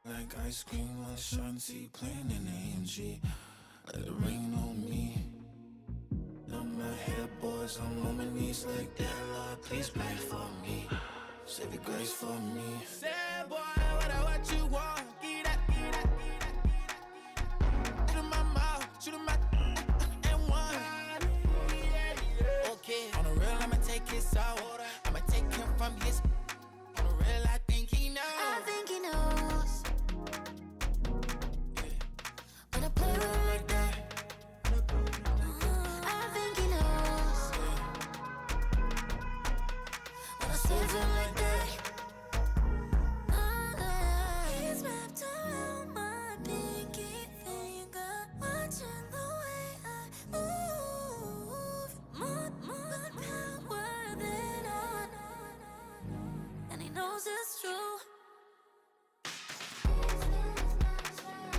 Like ice cream on Shanty, playing in the AMG. Let it rain on me. On my head, boys, I'm on my knees like that. Lord, please pray for me. Save your grace for me. Say, boy, what you want? Get that. Shoot in my mouth, shoot in my and one. Okay, on the real, I'ma take his out. I'ma take him from his. On the real, I think he knows. I think he knows. When I play with him like that. I think he knows. When I save him like that. He's wrapped around my pinky finger, watching the way I move. More power than on, and he knows it's true. When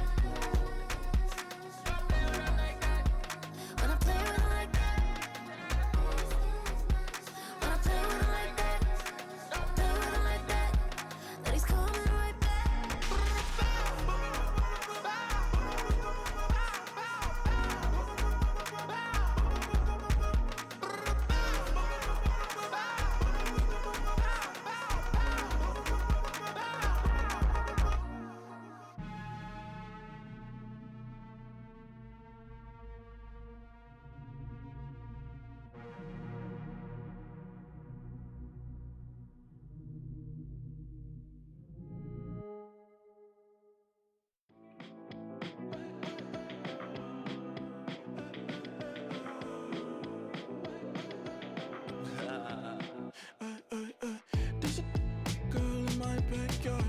I play with him like that. When I play with him like that. Play with him like that. That he's coming right back. There's a girl in my backyard.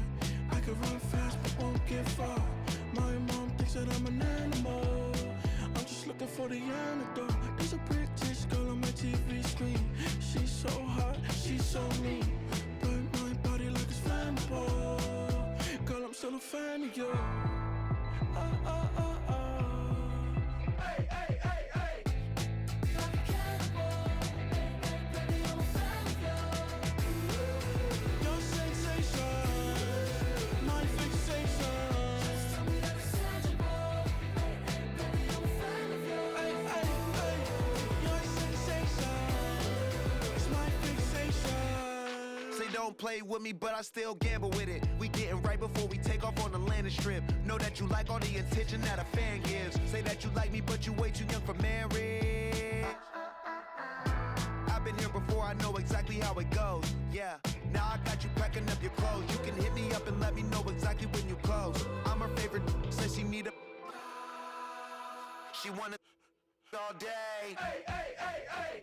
I can run fast but won't get far. My mom thinks that I'm an animal. I'm just looking for the antidote. There's a British girl on my TV screen. She's so hot, she's so mean. Burn my body like it's flammable. Girl, I'm still a fan of you. Hey, hey, hey, hey. Like a cannibal. Baby, I'm a fan of Your sensation, my fixation. Tell me that it's tangible. Baby, I'm a fan of Hey, hey, hey. Your sensation is my fixation. Say don't play with me, but I still gamble with it. We getting right before we take off on the landing strip. Know that you like all the attention that a fan gives. Say that you like me, but you way too young for marriage. I've been here before, I know exactly how it goes. Yeah, now I got you packing up your clothes. You can hit me up and let me know exactly when you close. I'm her favorite, since she need a. She wanna all day. Hey, hey, hey, hey.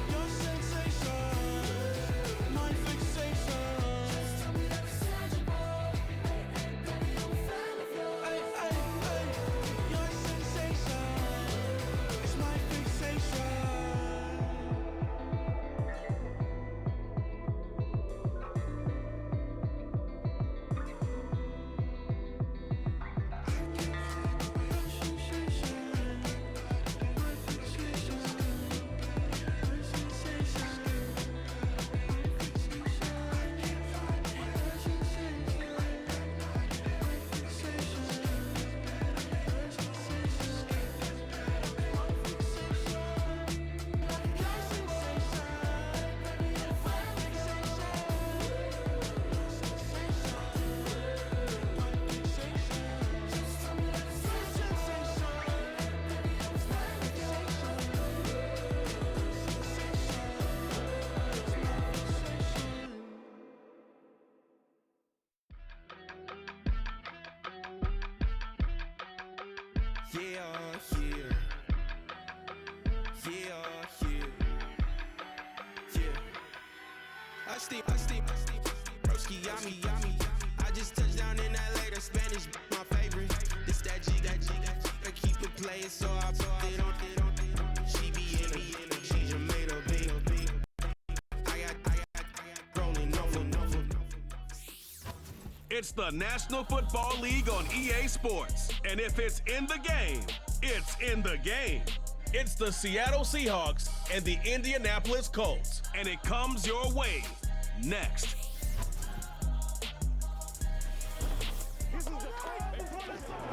Your sensation, my fixation. Hey, hey, hey. Your sensation is my fixation. Broski, yummy. I just touched down in LA, the Spanish, my favorite. This that G. I keep it playing, so I put it on. She be in it, she just made a big. I got rolling over. It's the National Football League on EA Sports. And if it's in the game, it's in the game. It's the Seattle Seahawks and the Indianapolis Colts. And it comes your way next.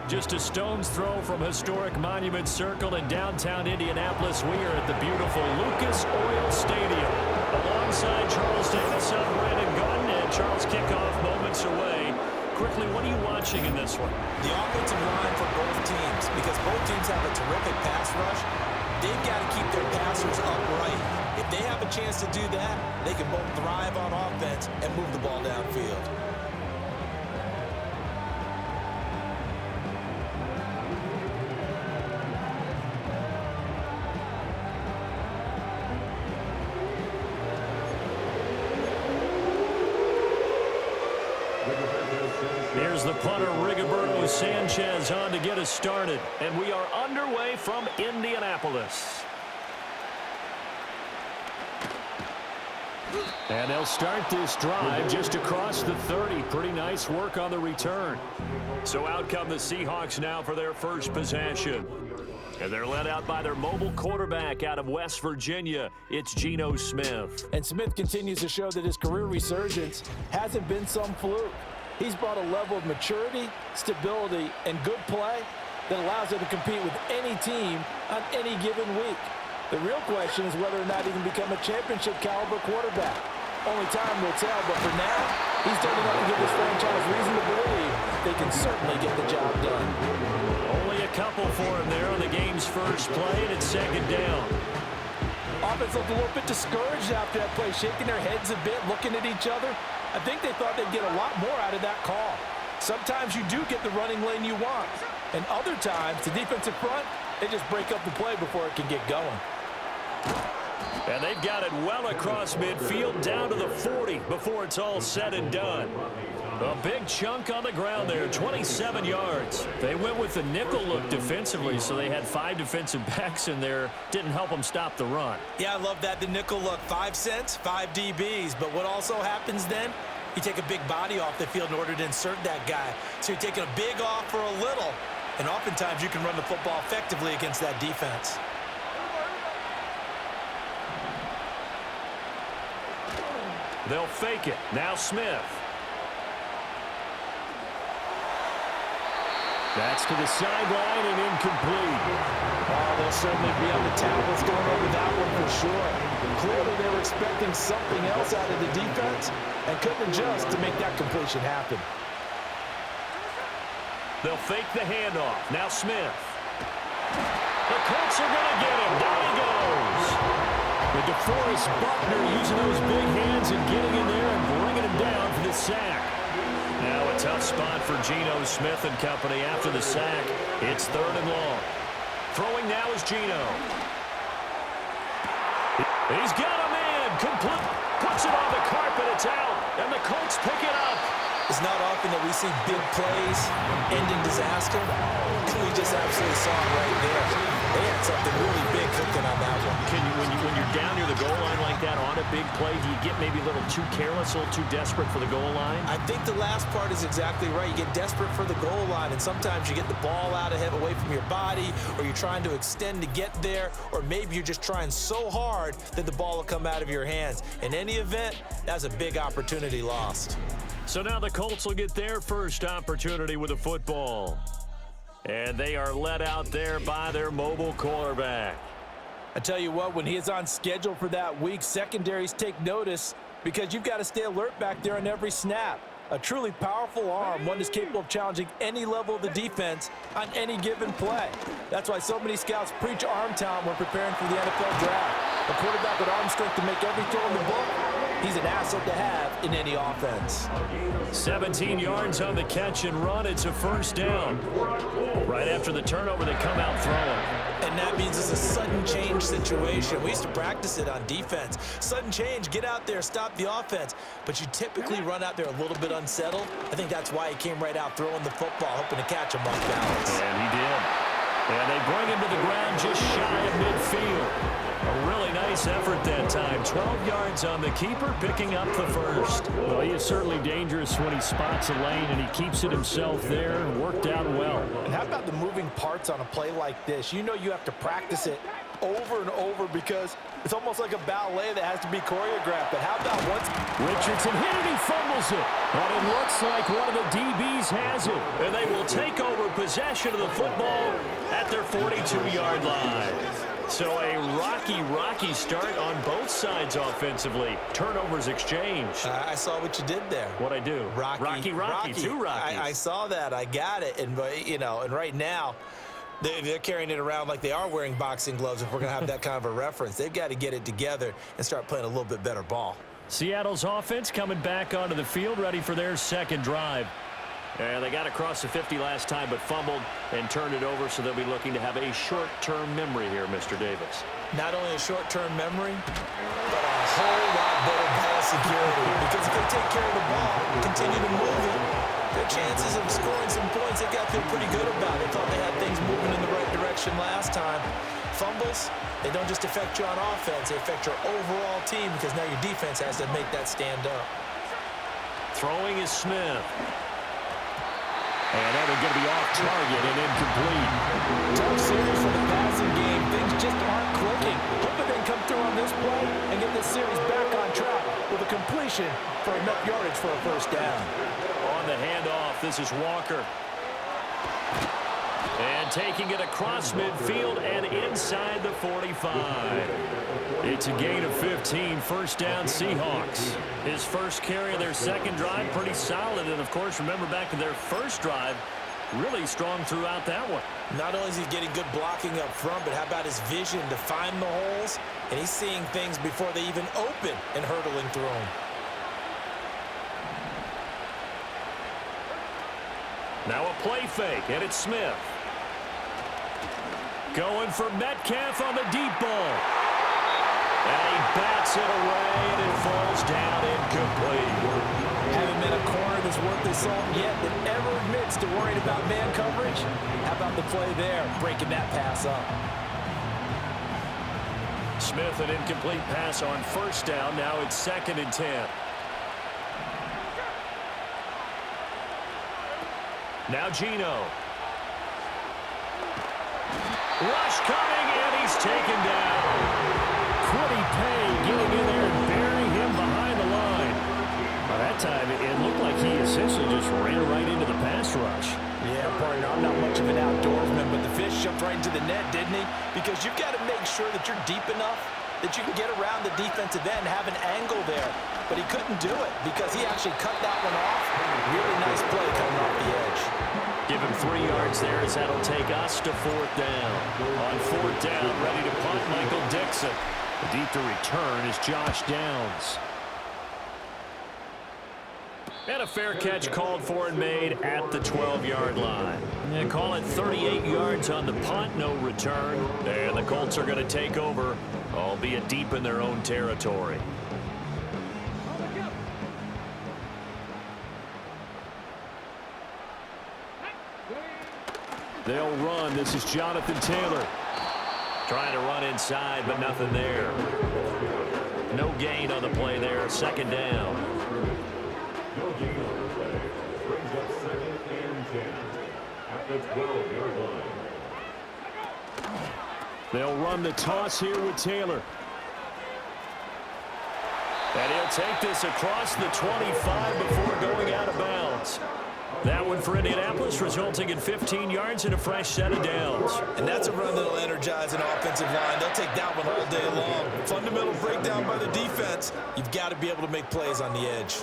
Just a stone's throw from historic Monument Circle in downtown Indianapolis. We are at the beautiful Lucas Oil Stadium. Alongside Charles Davis, I'm Brandon Gunn, and Charles kickoff moments away. Quickly, what are you watching in this one? The offensive line for both teams, because both teams have a terrific pass rush. They've got to keep their passers upright. If they have a chance to do that, they can both thrive on offense and move the ball downfield. Here's the punter, Rigoberto Sanchez, on to get us started. And we are underway from Indianapolis. And they'll start this drive just across the 30. Pretty nice work on the return. So out come the Seahawks now for their first possession. And they're led out by their mobile quarterback out of West Virginia. It's Geno Smith. And Smith continues to show that his career resurgence hasn't been some fluke. He's brought a level of maturity, stability, and good play that allows him to compete with any team on any given week. The real question is whether or not he can become a championship caliber quarterback. Only time will tell, but for now, he's done enough to give this franchise reason to believe they can certainly get the job done. Only a couple for him there on the game's first play, and it's second down. Offense looked a little bit discouraged after that play, shaking their heads a bit, looking at each other. I think they thought they'd get a lot more out of that call. Sometimes you do get the running lane you want, and other times, the defensive front, they just break up the play before it can get going. And they've got it well across midfield down to the 40 before it's all said and done. A big chunk on the ground there, 27 yards. They went with the nickel look defensively, so they had 5 defensive backs in there. Didn't help them stop the run. Yeah, I love that, the nickel look. 5 cents, 5 DBs. But what also happens then, you take a big body off the field in order to insert that guy. So you're taking a big off for a little. And oftentimes you can run the football effectively against that defense. They'll fake it. Now Smith. That's to the sideline and incomplete. Oh, they'll certainly be on the tablets going over that one for sure. Clearly they were expecting something else out of the defense and couldn't adjust to make that completion happen. They'll fake the handoff. Now Smith. The Colts are going to get him. Down he goes. The DeForest Buckner using those big hands and getting in there and bringing him down for the sack. Now a tough spot for Geno Smith and company after the sack. It's 3rd and long. Throwing now is Geno. He's got a man. Complete. Puts it on the carpet. It's out. And the Colts pick it up. It's not often that we see big plays ending disaster. We just absolutely saw it right there. They had something really big cooking on that one. When you're down near the goal line like that on a big play, do you get maybe a little too careless, a little too desperate for the goal line? I think the last part is exactly right. You get desperate for the goal line, and sometimes you get the ball out ahead, away from your body, or you're trying to extend to get there, or maybe you're just trying so hard that the ball will come out of your hands. In any event, that's a big opportunity lost. So now the Colts will get their first opportunity with the football. And they are led out there by their mobile quarterback. I tell you what, when he is on schedule for that week, secondaries take notice because you've got to stay alert back there on every snap. A truly powerful arm, one that's capable of challenging any level of the defense on any given play. That's why so many scouts preach arm talent when preparing for the NFL draft. A quarterback with arm strength to make every throw in the book, he's an asset to have in any offense. 17 yards on the catch and run. It's a first down. Right after the turnover, they come out throwing. And that means it's a sudden change situation. We used to practice it on defense. Sudden change, get out there, stop the offense. But you typically run out there a little bit unsettled. I think that's why he came right out throwing the football, hoping to catch him off balance. And he did. And they bring him to the ground just shy of midfield. A really nice effort that time. 12 yards on the keeper, picking up the first. Well, he is certainly dangerous when he spots a lane, and he keeps it himself there. Worked out well. And how about the moving parts on a play like this? You know you have to practice it over and over because it's almost like a ballet that has to be choreographed. But how about once Richardson hit it, he fumbles it. And it looks like one of the DBs has it. And they will take over possession of the football at their 42-yard line. So a rocky start on both sides offensively. Turnovers exchanged. I saw what you did there. What'd I do? Rocky. Two Rockies. I saw that. I got it. And, and right now, they're carrying it around like they are wearing boxing gloves if we're going to have that kind of a reference. They've got to get it together and start playing a little bit better ball. Seattle's offense coming back onto the field, ready for their second drive. And they got across the 50 last time, but fumbled and turned it over, so they'll be looking to have a short-term memory here, Mr. Davis. Not only a short-term memory, but a whole lot better ball security. Because if they take care of the ball, continue to move it, their chances of scoring some points, they've got to feel pretty good about it. Thought they had things moving in the right direction last time. Fumbles, they don't just affect you on offense, they affect your overall team because now your defense has to make that stand up. Throwing is Smith. And that is going to be off target and incomplete. Tough series for the passing game. Things just aren't clicking. Hoping they can come through on this play and get this series back on track with a completion for enough yardage for a first down. On the handoff, this is Walker. And taking it across midfield and inside the 45. It's a gain of 15, first down Seahawks. His first carry of their second drive, pretty solid. And, of course, remember back to their first drive, really strong throughout that one. Not only is he getting good blocking up front, but how about his vision to find the holes? And he's seeing things before they even open and hurtling through them. Now a play fake, and it's Smith. Going for Metcalf on the deep ball. And he bats it away, and it falls down incomplete. Haven't been a corner that's worth his salt yet that ever admits to worrying about man coverage. How about the play there, breaking that pass up? Smith, an incomplete pass on first down. Now it's 2nd and 10. Now Geno. Rush coming, and he's taken down. Quiddy Pay getting in there and burying him behind the line. By that time, it looked like he essentially just ran right into the pass rush. Yeah, partner, I'm not much of an outdoorsman, but the fish jumped right into the net, didn't he? Because you've got to make sure that you're deep enough that you can get around the defensive end and have an angle there. But he couldn't do it because he actually cut that one off. Really nice play coming off the edge. Give him 3 yards there as that'll take us to 4th down. On 4th down, ready to punt, Michael Dixon. Deep to return is Josh Downs. And a fair catch called for and made at the 12-yard line. And call it 38 yards on the punt, no return. And the Colts are going to take over, albeit deep in their own territory. They'll run. This is Jonathan Taylor. Trying to run inside, but nothing there. No gain on the play there. 2nd down. Brings up 2nd and 10 at the 12-yard line. They'll run the toss here with Taylor. And he'll take this across the 25 before going out of bounds. That one for Indianapolis, resulting in 15 yards and a fresh set of downs. And that's a run that'll energize an offensive line. They'll take that one all day long. Fundamental breakdown by the defense. You've got to be able to make plays on the edge.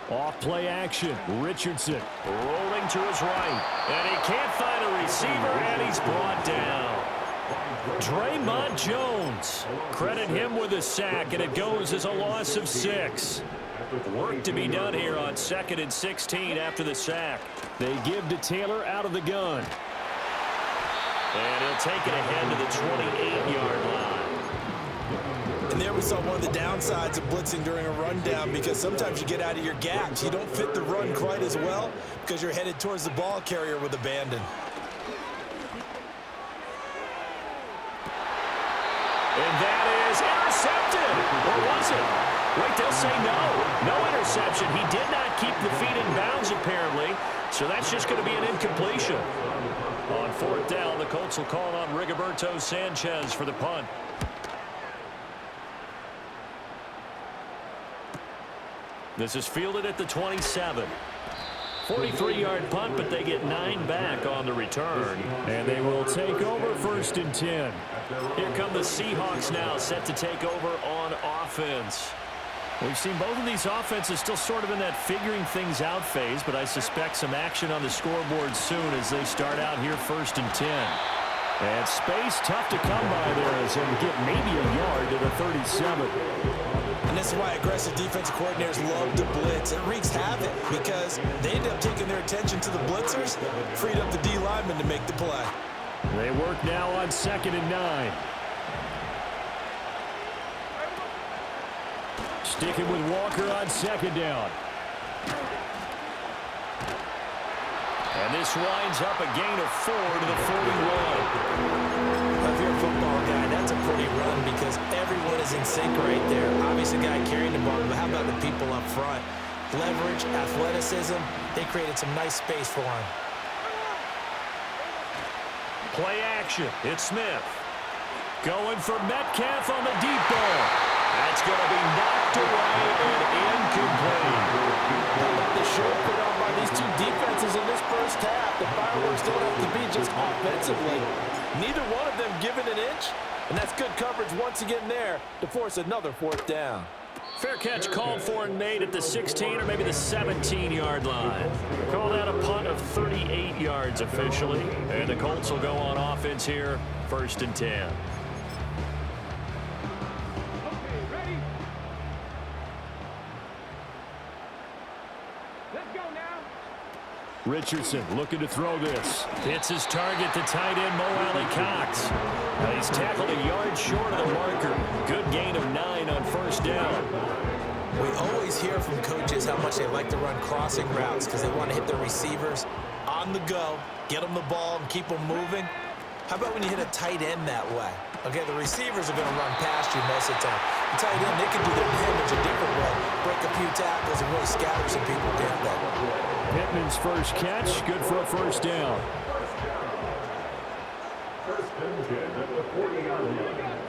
Off play action. Richardson rolling to his right. And he can't find a receiver, and he's brought down. Draymond Jones. Credit him with a sack, and it goes as a loss of 6. Work to be done here on 2nd and 16 after the sack. They give to Taylor out of the gun. And he'll take it ahead to the 28-yard line. And there we saw one of the downsides of blitzing during a rundown because sometimes you get out of your gaps. You don't fit the run quite as well because you're headed towards the ball carrier with abandon. And that is intercepted. Or was it? Wait, they'll say no. No interception. He did not keep the feet in bounds, apparently. So that's just going to be an incompletion. On fourth down, the Colts will call on Rigoberto Sanchez for the punt. This is fielded at the 27. 43-yard punt, but they get 9 back on the return. And they will take over 1st and 10. Here come the Seahawks now, set to take over on offense. We've seen both of these offenses still sort of in that figuring things out phase, but I suspect some action on the scoreboard soon as they start out here 1st and 10. And space tough to come by there as they get maybe a yard to the 37. And this is why aggressive defensive coordinators love to blitz. It wreaks havoc because they end up taking their attention to the blitzers, freed up the D lineman to make the play. They work now on 2nd and 9. Sticking with Walker on 2nd down. And this winds up a gain of 4 to the 41. If you're a football guy, that's a pretty run because everyone is in sync right there. Obviously, a guy carrying the ball, but how about the people up front? Leverage, athleticism, they created some nice space for him. Play action. It's Smith. Going for Metcalf on the deep ball. That's going to be knocked away and incomplete. How about the show put on by these two defenses in this first half? The fireworks don't have to be just offensively. Neither one of them given an inch, and that's good coverage once again there to force another 4th down. Fair catch called for and made at the 16 or maybe the 17-yard line. Call that a punt of 38 yards officially. And the Colts will go on offense here, 1st and 10. Richardson looking to throw this. Hits his target, the tight end, Mo Alley-Cox. He's tackled a yard short of the marker. Good gain of 9 on 1st down. We always hear from coaches how much they like to run crossing routes because they want to hit their receivers on the go, get them the ball, and keep them moving. How about when you hit a tight end that way? Okay, the receivers are going to run past you most of the time. The tight end, they can do their damage a different way. Break a few tackles and really scatter some people down there. Pittman's first catch, good for a 1st down. 1st and 10 at the 40-yard line.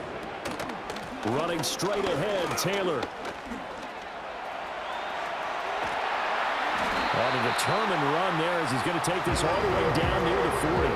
Running straight ahead, Taylor. On a determined run there as he's going to take this all the way down near the 40.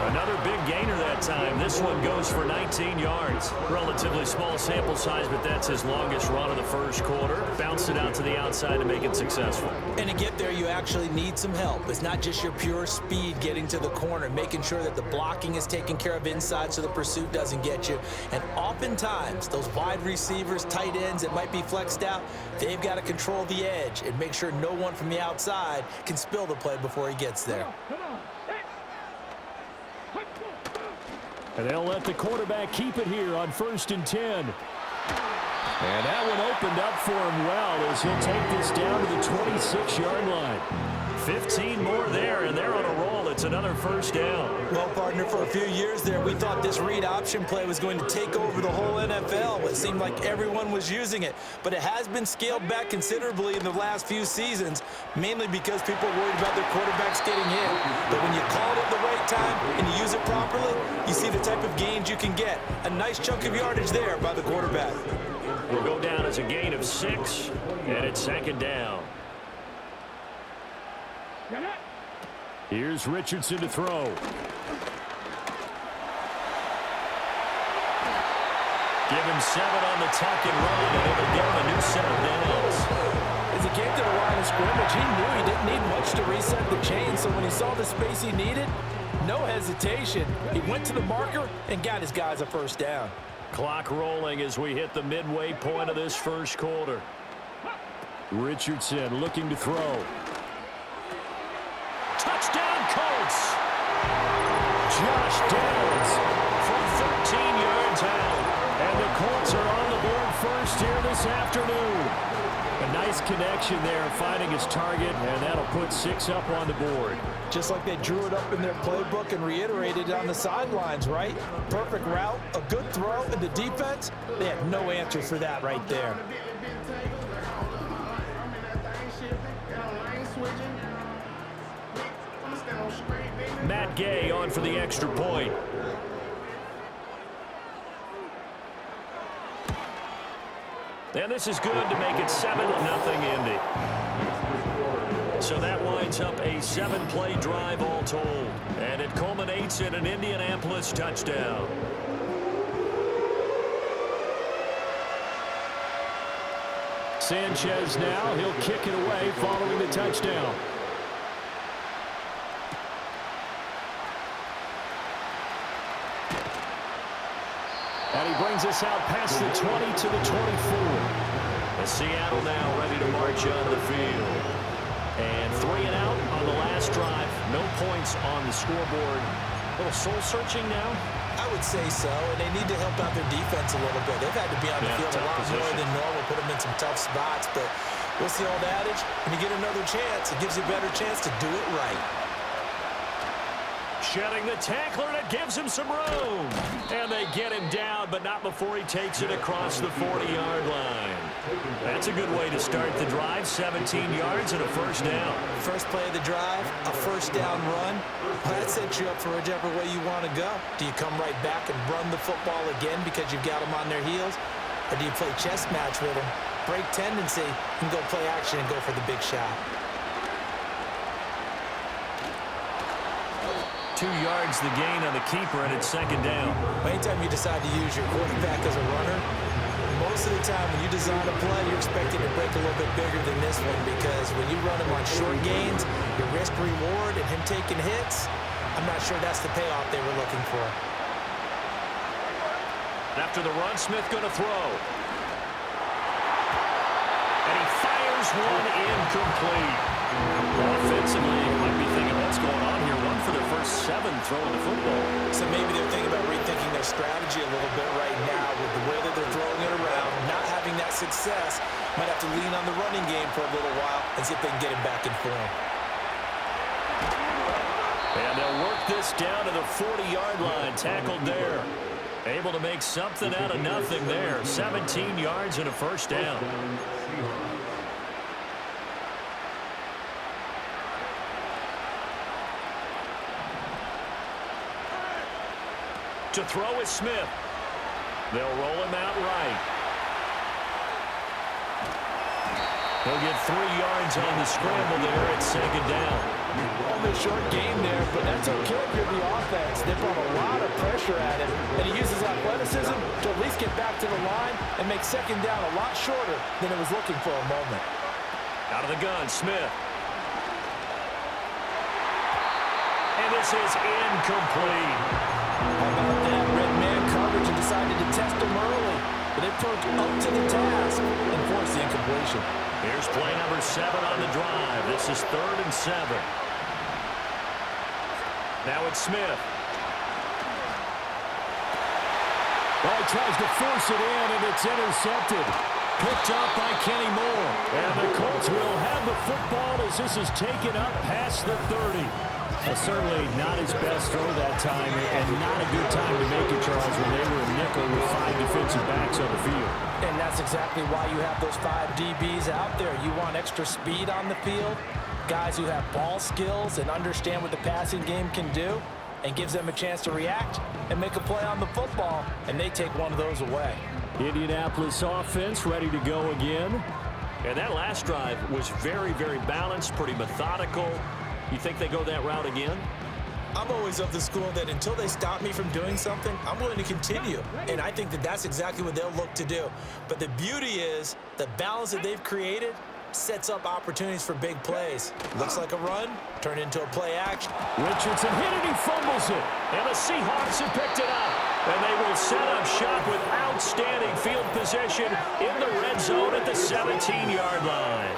Another big gainer that time. This one goes for 19 yards. Relatively small sample size, but that's his longest run of the first quarter. Bounced it out to the outside to make it successful. And to get there, you actually need some help. It's not just your pure speed getting to the corner, making sure that the blocking is taken care of inside so the pursuit doesn't get you. And oftentimes, those wide receivers, tight ends that might be flexed out, they've got to control the edge and make sure no one from the outside can spill the play before he gets there. And they'll let the quarterback keep it here on 1st and 10. And that one opened up for him well as he'll take this down to the 26-yard line. 15 more there, and they're on a roll. It's another 1st down. Well, partner, for a few years there, we thought this read option play was going to take over the whole NFL. It seemed like everyone was using it, but it has been scaled back considerably in the last few seasons, mainly because people are worried about their quarterbacks getting hit. But when you call it at the right time and you use it properly, you see the type of gains you can get. A nice chunk of yardage there by the quarterback. Will go down as a gain of 6, and it's 2nd down. Here's Richardson to throw. Give him 7 on the tuck and run, and it'll give him a new set of downs. As he came to the line of scrimmage, he knew he didn't need much to reset the chain, so when he saw the space he needed, no hesitation. He went to the marker and got his guys a 1st down. Clock rolling as we hit the midway point of this first quarter. Richardson looking to throw. Touchdown, Colts! Josh Downs from 13 yards out. And the Colts are on the board first here this afternoon. A nice connection there, finding his target, and that'll put 6 up on the board. Just like they drew it up in their playbook and reiterated it on the sidelines, right? Perfect route, a good throw, and the defense, they had no answer for that right there. Matt Gay on for the extra point. And this is good to make it 7-0 Indy. So that winds up a 7-play drive all told. And it culminates in an Indianapolis touchdown. Sanchez now, he'll kick it away following the touchdown. And he brings us out past the 20 to the 24. And Seattle now ready to march on the field. And 3 and out on the last drive. No points on the scoreboard. A little soul-searching now? I would say so, and they need to help out their defense a little bit. They've had to be on the field a lot more than normal, put them in some tough spots. But what's the old adage? When you get another chance, it gives you a better chance to do it right. Shedding the tackler, and it gives him some room. And they get him down, but not before he takes it across the 40-yard line. That's a good way to start the drive. 17 yards and a first down. First play of the drive, a first down run. That sets you up for whichever way you want to go. Do you come right back and run the football again because you've got them on their heels? Or do you play chess match with them, break tendency, and go play action and go for the big shot? 2 yards the gain on the keeper, and it's second down. Anytime you decide to use your quarterback as a runner, most of the time when you design a play, you're expecting to break a little bit bigger than this one, because when you run him on short gains, your risk-reward and him taking hits, I'm not sure that's the payoff they were looking for. After the run, Smith going to throw. And he fires one incomplete. Offensively, you might be thinking, what's going on here? One for their first 7 throwing the football. So maybe they're thinking about rethinking their strategy a little bit right now with the way that they're throwing it around, not having that success. Might have to lean on the running game for a little while and see if they can get him back in form. And they'll work this down to the 40-yard line, tackled there. Able to make something out of nothing there. 17 yards and a first down. To throw is Smith. They'll roll him out right. He'll get 3 yards on the scramble there at second down. Only a short game there, but that's okay if you're the offense. They brought a lot of pressure at him, and he uses athleticism to at least get back to the line and make second down a lot shorter than it was looking for a moment. Out of the gun, Smith. And this is incomplete. How about that? Red man coverage and decided to test him early, but they proved up to the task and forced the incompletion. Here's play number 7 on the drive. This is 3rd and 7. Now it's Smith. Well, he tries to force it in, and it's intercepted. Picked up by Kenny Moore. And the Colts will have the football as this is taken up past the 30. Well, certainly not his best throw that time, and not a good time to make it, Charles, when they were in nickel with 5 defensive backs on the field. And that's exactly why you have those 5 DBs out there. You want extra speed on the field, guys who have ball skills and understand what the passing game can do, and gives them a chance to react and make a play on the football, and they take one of those away. Indianapolis offense ready to go again. And that last drive was very, very balanced, pretty methodical. You think they go that route again? I'm always of the school that until they stop me from doing something, I'm willing to continue. And I think that that's exactly what they'll look to do. But the beauty is the balance that they've created sets up opportunities for big plays. Looks like a run, turned into a play action. Richardson hit it, he fumbles it. And the Seahawks have picked it up. And they will set up shop with outstanding field position in the red zone at the 17-yard line.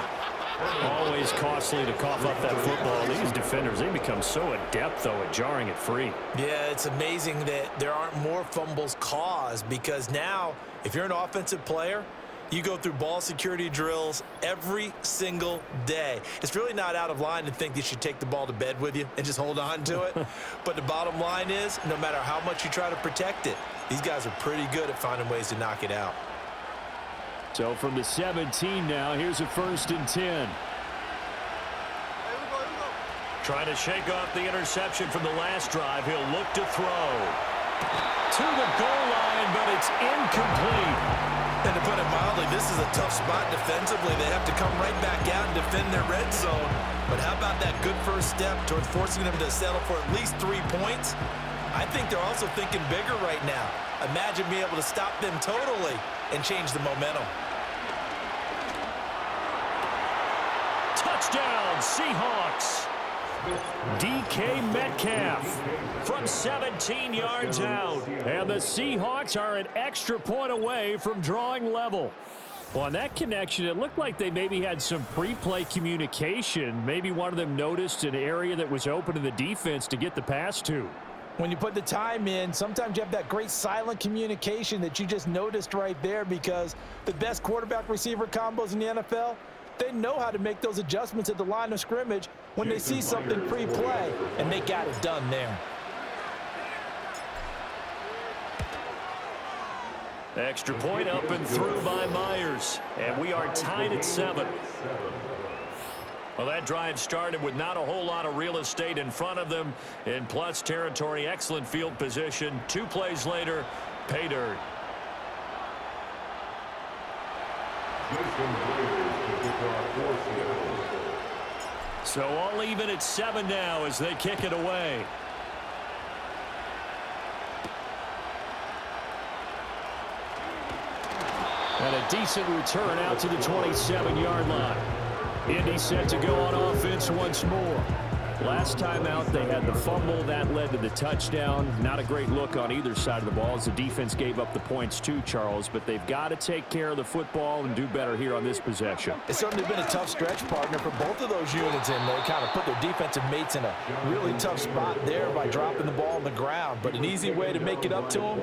Always costly to cough up that football. These defenders, they become so adept, though, at jarring it free. Yeah, it's amazing that there aren't more fumbles caused, because now, if you're an offensive player, You go through ball security drills every single day. It's really not out of line to think you should take the ball to bed with you and just hold on to it. But the bottom line is, no matter how much you try to protect it, these guys are pretty good at finding ways to knock it out. So from the 17 now, here's a 1st and 10. Trying to shake off the interception from the last drive. He'll look to throw. To the goal line, but it's incomplete. And to put it mildly, this is a tough spot defensively. They have to come right back out and defend their red zone. But how about that good first step towards forcing them to settle for at least 3 points? I think they're also thinking bigger right now. Imagine being able to stop them totally and change the momentum. Touchdown, Seahawks. DK Metcalf from 17 yards out. And the Seahawks are an extra point away from drawing level. Well, on that connection, it looked like they maybe had some pre-play communication. Maybe one of them noticed an area that was open to the defense to get the pass to. When you put the time in, sometimes you have that great silent communication that you just noticed right there, because the best quarterback-receiver combos in the NFL, they know how to make those adjustments at the line of scrimmage when they see something pre-play, and they got it done there. Extra point up and through by Myers. And we are tied at 7. Well, that drive started with not a whole lot of real estate in front of them. In plus territory, excellent field position. 2 plays later, pay dirt. So all even at 7 now as they kick it away. And a decent return out to the 27-yard line. Indy set to go on offense once more. Last time out, they had the fumble. That led to the touchdown. Not a great look on either side of the ball as the defense gave up the points too, Charles. But they've got to take care of the football and do better here on this possession. It's certainly been a tough stretch, partner, for both of those units, and they kind of put their defensive mates in a really tough spot there by dropping the ball on the ground. But an easy way to make it up to them,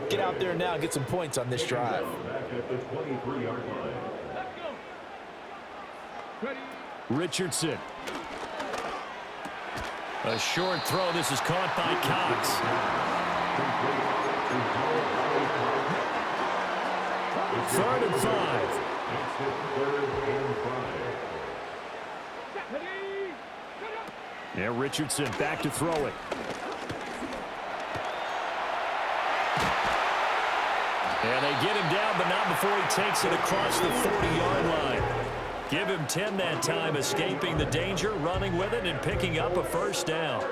get out there now and get some points on this drive. Richardson. A short throw. This is caught by Cox. 3rd and 5. Yeah, Richardson back to throw it. And they get him down, but not before he takes it across the 40-yard line. Give him 10 that time, escaping the danger, running with it, and picking up a first down.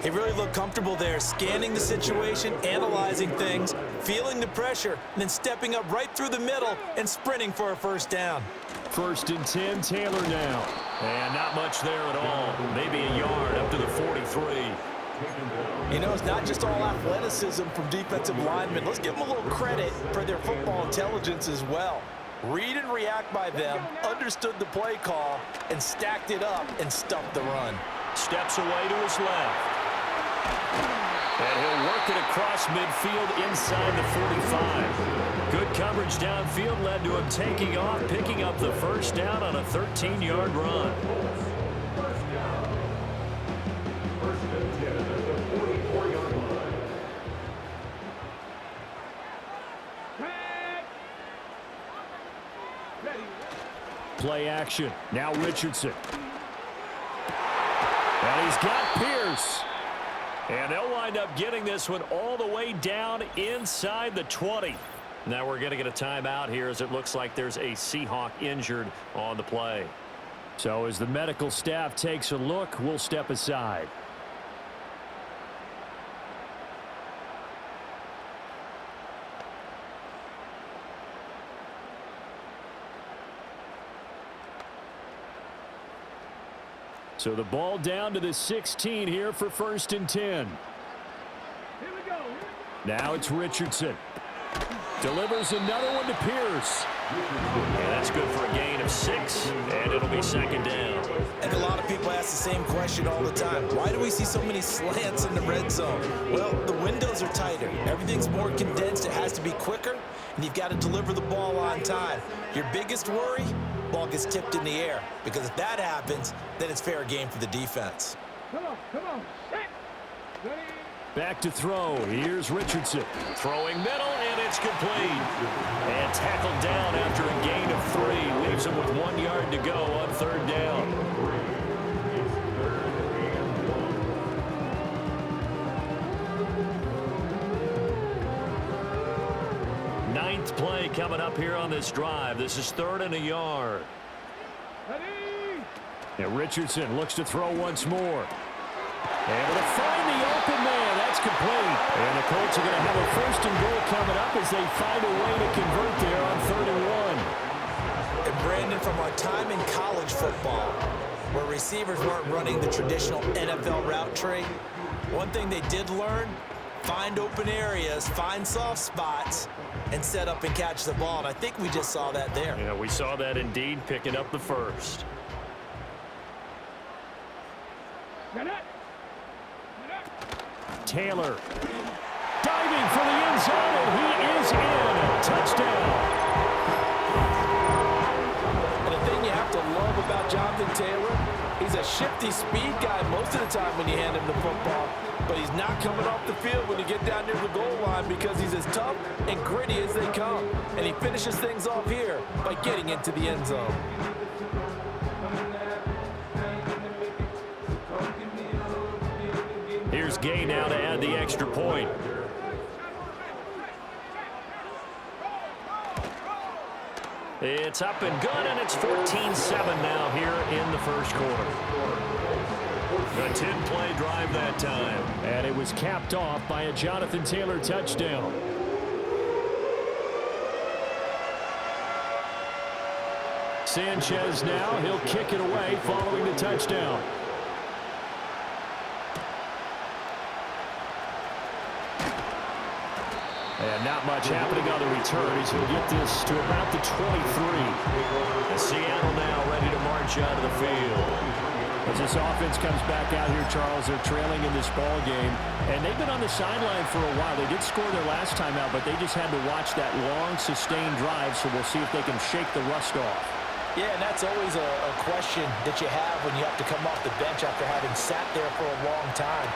He really looked comfortable there, scanning the situation, analyzing things, feeling the pressure, and then stepping up right through the middle and sprinting for a first down. 1st and 10, Taylor now. And not much there at all. Maybe a yard up to the 43. You know, it's not just all athleticism from defensive linemen. Let's give them a little credit for their football intelligence as well. Read and react by them, understood the play call, and stacked it up and stuffed the run. Steps away to his left. And he'll work it across midfield inside the 45. Good coverage downfield led to him taking off, picking up the first down on a 13-yard run. Play action. Now Richardson. And he's got Pierce. And they'll wind up getting this one all the way down inside the 20. Now we're going to get a timeout here as it looks like there's a Seahawk injured on the play. So as the medical staff takes a look, we'll step aside. So the ball down to the 16 here for 1st and 10. Here we go. Now it's Richardson. Delivers another one to Pierce. And that's good for a gain of 6, and it'll be 2nd down. And a lot of people ask the same question all the time. Why do we see so many slants in the red zone? Well, the windows are tighter. Everything's more condensed. It has to be quicker. and you've got to deliver the ball on time. Your biggest worry, ball gets tipped in the air, because if that happens, then it's fair game for the defense. Come on, set, ready. Back to throw. Here's Richardson. Throwing middle, and it's complete. And tackled down after a gain of 3. Leaves him with 1 yard to go on 3rd down. Ninth play coming up here on this drive. This is 3rd and a yard. And Richardson looks to throw once more. Able to find the open man. That's complete. And the Colts are going to have a 1st and goal coming up as they find a way to convert there on 3rd and 1. And Brandon, from our time in college football, where receivers weren't running the traditional NFL route tree, one thing they did learn, find open areas, find soft spots, and set up and catch the ball. And I think we just saw that there. Yeah, we saw that indeed, picking up the 1st. Taylor diving for the end zone, and he is in. Touchdown. And the thing you have to love about Jonathan Taylor, he's a shifty speed guy most of the time when you hand him the football, but he's not coming off the field when you get down near the goal line because he's as tough and gritty as they come. And he finishes things off here by getting into the end zone. Here's Gay now to add the extra point. It's up and good, and it's 14-7 now here in the 1st quarter. A 10-play drive that time. And it was capped off by a Jonathan Taylor touchdown. Sanchez now, he'll kick it away following the touchdown. And not much happening on the return as he'll get this to about the 23. And Seattle now ready to march out of the field. As this offense comes back out here, Charles, they're trailing in this ball game. And they've been on the sideline for a while. They did score their last time out, but they just had to watch that long, sustained drive, so we'll see if they can shake the rust off. Yeah, and that's always a question that you have when you have to come off the bench after having sat there for a long time.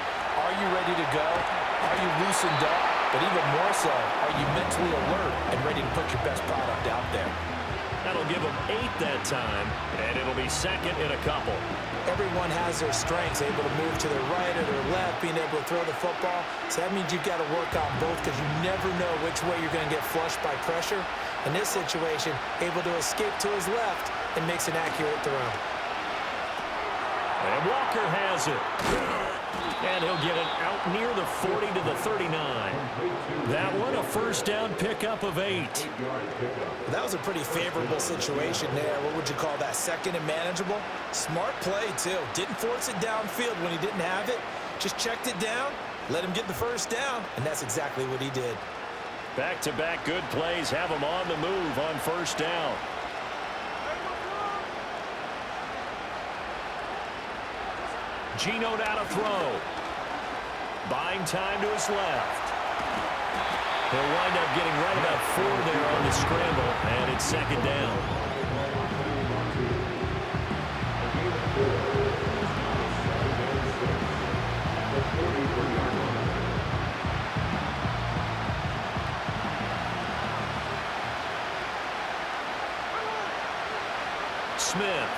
Are you ready to go? Are you loosened up? But even more so, are you mentally alert and ready to put your best product out there? That'll give them 8 that time, and it'll be 2nd and a couple. Everyone has their strengths, able to move to their right or their left, being able to throw the football. So that means you've got to work on both because you never know which way you're going to get flushed by pressure. In this situation, able to escape to his left and makes an accurate throw. And Walker has it. And he'll get it out near the 40 to the 39. That one, a 1st down pickup of 8. That was a pretty favorable situation there. What would you call that? 2nd and manageable? Smart play, too. Didn't force it downfield when he didn't have it. Just checked it down, let him get the 1st down, and that's exactly what he did. Back-to-back good plays have him on the move on 1st down. Geno now to throw. Buying time to his left. He'll wind up getting right about 4 there on the scramble, and it's 2nd down. Smith.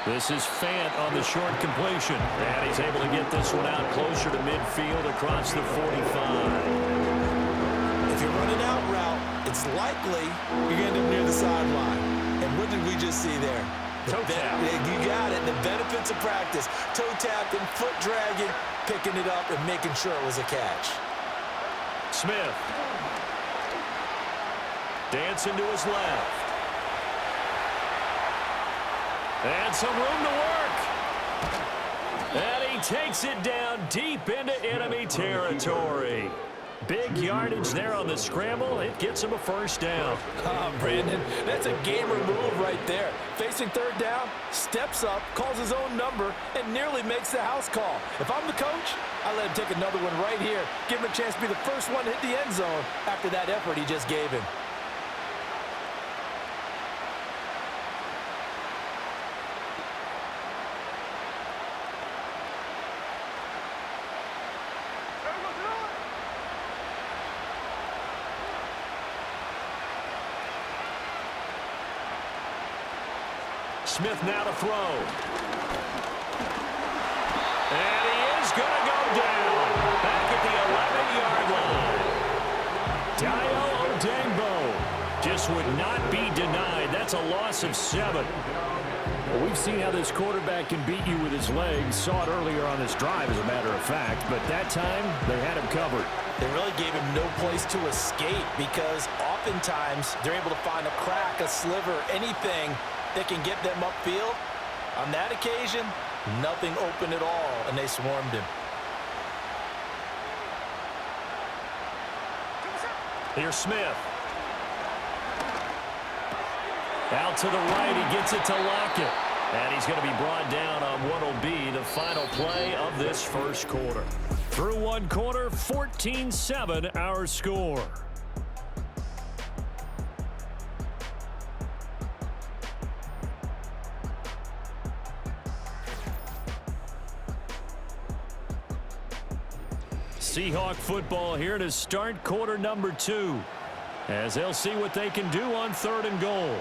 This is Fant on the short completion. And he's able to get this one out closer to midfield across the 45. If you're running out route, it's likely you're going to end up near the sideline. And what did we just see there? Toe tap. You got it. The benefits of practice. Toe tapping, foot dragging, picking it up, and making sure it was a catch. Smith. Dancing to his left. And some room to work. And he takes it down deep into enemy territory. Big yardage there on the scramble. It gets him a first down. Brandon, that's a gamer move right there. Facing third down, steps up, calls his own number, and nearly makes the house call. If I'm the coach, I let him take another one right here. Give him a chance to be the first one to hit the end zone after that effort he just gave him. Smith now to throw. And he is going to go down. Back at the 11-yard line. Dio Odengbo just would not be denied. That's a loss of 7. Well, we've seen how this quarterback can beat you with his legs. Saw it earlier on this drive, as a matter of fact. But that time, they had him covered. They really gave him no place to escape because oftentimes they're able to find a crack, a sliver, anything that can get them upfield. On that occasion, nothing open at all, and they swarmed him. Here's Smith. Out to the right, he gets it to Lockett. And he's going to be brought down on what will be the final play of this first quarter. Through one quarter, 14-7 our score. Seahawk football here to start quarter number 2, as they'll see what they can do on 3rd and goal.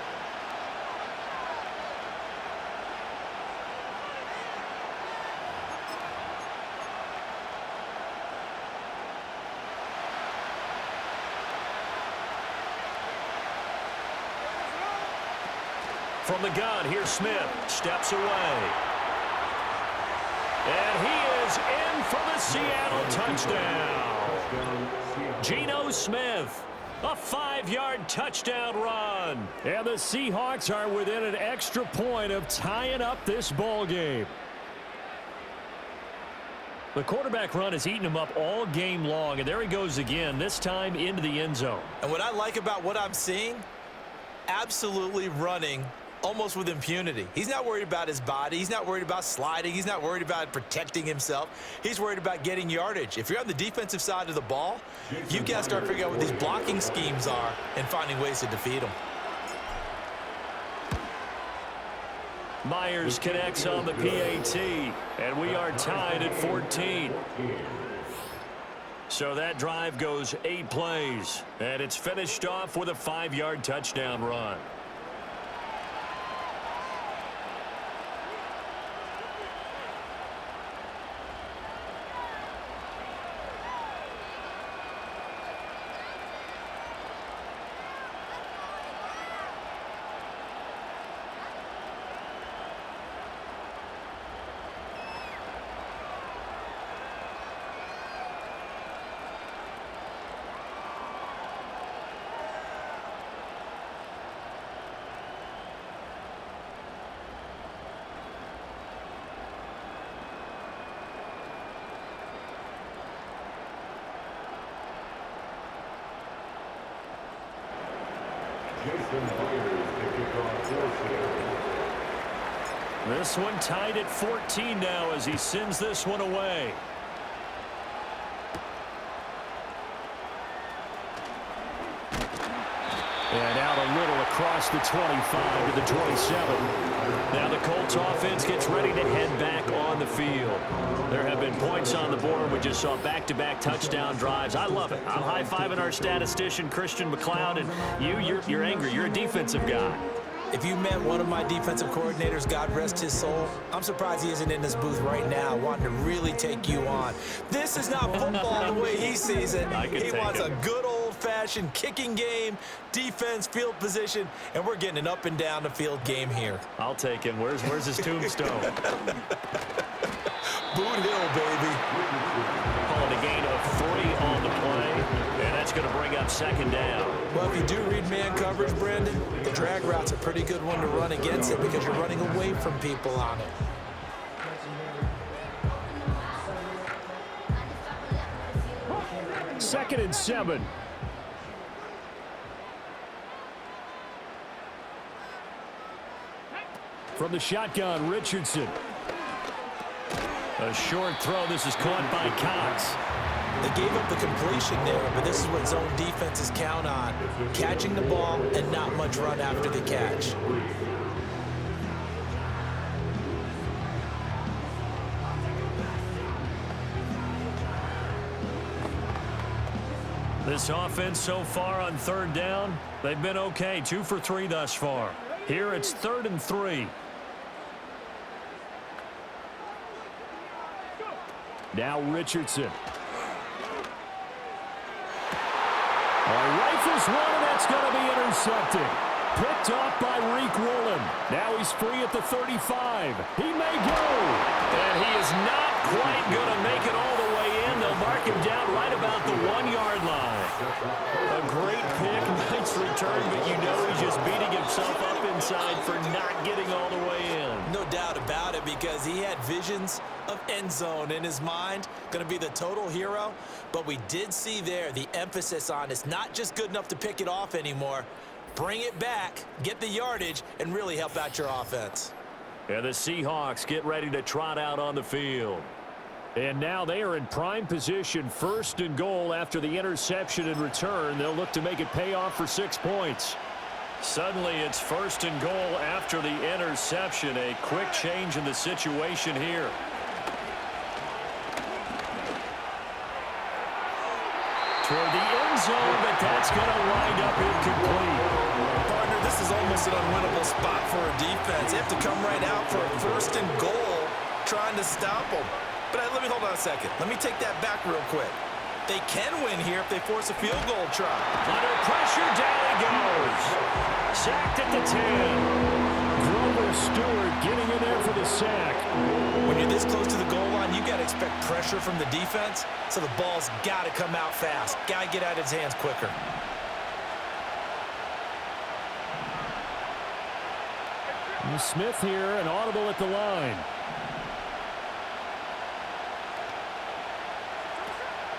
From the gun, here's Smith. Steps away. And he is in for the Seattle touchdown. Geno Smith, a 5-yard touchdown run. And the Seahawks are within an extra point of tying up this ball game. The quarterback run has eaten him up all game long, and there he goes again, this time into the end zone. And what I like about what I'm seeing, absolutely running almost with impunity. He's not worried about his body. He's not worried about sliding. He's not worried about protecting himself. He's worried about getting yardage. If you're on the defensive side of the ball, you've got to start figuring out what these blocking schemes are and finding ways to defeat them. Myers connects on the PAT, and we are tied at 14. So that drive goes 8 plays, and it's finished off with a 5-yard touchdown run. This one tied at 14 now as he sends this one away. And out a little across the 25 to the 27. Now the Colts offense gets ready to head back on the field. There have been points on the board. We just saw back-to-back touchdown drives. I love it. I'm high-fiving our statistician, Christian McLeod, and you're angry. You're a defensive guy. If you met one of my defensive coordinators, God rest his soul, I'm surprised he isn't in this booth right now wanting to really take you on. This is not football the way he sees it. He wants a good old-fashioned kicking game, defense, field position, and we're getting an up and down the field game here. I'll take him. Where's his tombstone? Boot Hill, baby. Calling a gain of 3 on the play, and that's going to bring up 2nd down. Well, if you do read man coverage, Brandon, the drag route's a pretty good one to run against it because you're running away from people on it. 2nd and 7. From the shotgun, Richardson. A short throw. This is caught by Cox. They gave up the completion there, but this is what zone defenses count on. Catching the ball and not much run after the catch. This offense so far on 3rd down, they've been okay. 2 for 3 thus far. Here it's 3rd and 3. Now Richardson. Rifles one, and that's going to be intercepted. Picked off by Reek Woolen. Now he's free at the 35. He may go. And he is not quite going to make it all the way in. They'll mark him down right about the 1-yard line. A great pick, nice return, but you know he's just beating himself up inside for not getting all the way in. No doubt about it, because he had visions of end zone in his mind. Going to be the total hero. But we did see there the emphasis on it's not just good enough to pick it off anymore. Bring it back, get the yardage, and really help out your offense. And the Seahawks get ready to trot out on the field. And now they are in prime position, 1st and goal after the interception and return. They'll look to make it pay off for 6 points. Suddenly it's 1st and goal after the interception. A quick change in the situation here. Toward the end zone, but that's going to wind up incomplete. Partner, this is almost an unwinnable spot for a defense. They have to come right out for a 1st and goal, trying to stop them. But let me hold on a second. Let me take that back real quick. They can win here if they force a field goal try. Under pressure, down he goes. Sacked at the 10. Grover Stewart getting in there for the sack. When you're this close to the goal line, you got to expect pressure from the defense, so the ball's got to come out fast. Got to get out of his hands quicker. And Smith here, an audible at the line.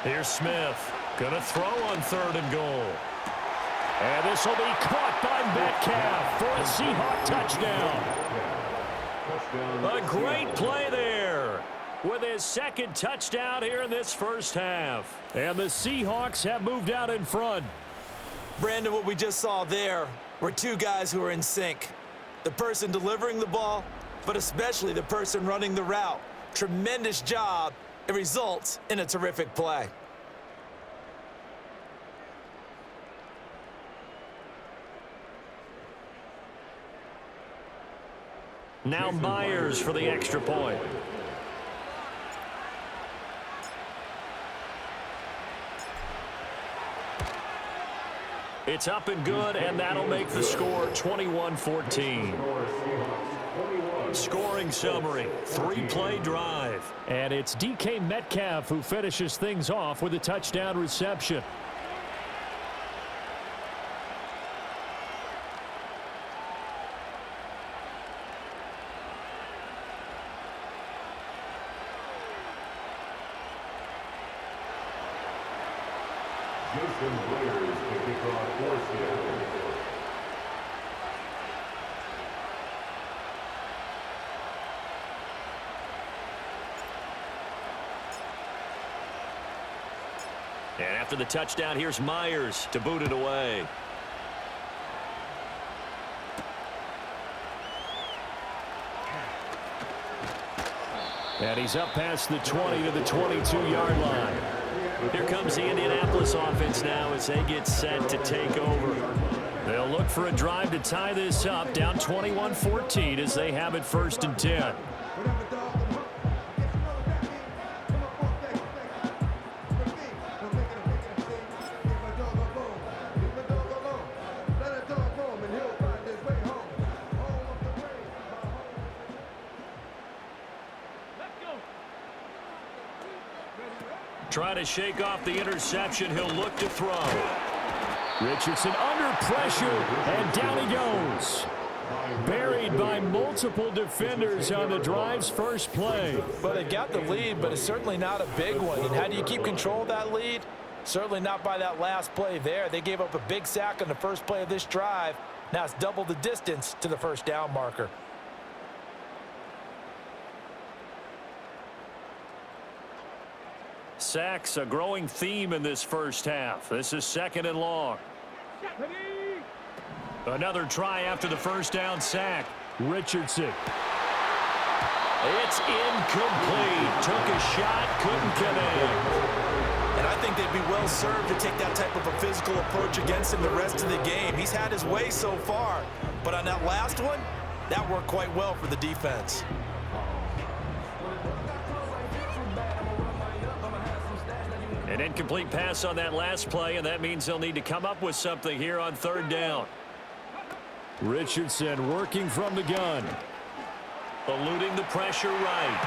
Here's Smith. Going to throw on 3rd and goal. And this will be caught by Metcalf for a Seahawk touchdown. A great play there with his 2nd touchdown here in this 1st half. And the Seahawks have moved out in front. Brandon, what we just saw there were 2 guys who are in sync. The person delivering the ball, but especially the person running the route. Tremendous job. It results in a terrific play. Now Myers for the extra point. It's up and good, and that'll make the score 21-14. Scoring summary, 3-play drive. And it's DK Metcalf who finishes things off with a touchdown reception. And after the touchdown, here's Myers to boot it away. And he's up past the 20 to the 22-yard line. Here comes the Indianapolis offense now as they get set to take over. They'll look for a drive to tie this up, down 21-14 as they have it 1st and 10. Try to shake off the interception. He'll look to throw. Richardson under pressure, and down he goes. Buried by multiple defenders on the drive's first play. But they got the lead, but it's certainly not a big one. And how do you keep control of that lead? Certainly not by that last play there. They gave up a big sack on the first play of this drive. Now it's double the distance to the first down marker. Sacks, a growing theme in this first half. This is 2nd and long. Another try after the first down sack. Richardson. It's incomplete. Took a shot, couldn't connect. And I think they'd be well served to take that type of a physical approach against him the rest of the game. He's had his way so far, but on that last one, that worked quite well for the defense. An incomplete pass on that last play, and that means they'll need to come up with something here on 3rd down. Richardson working from the gun. Eluding the pressure right.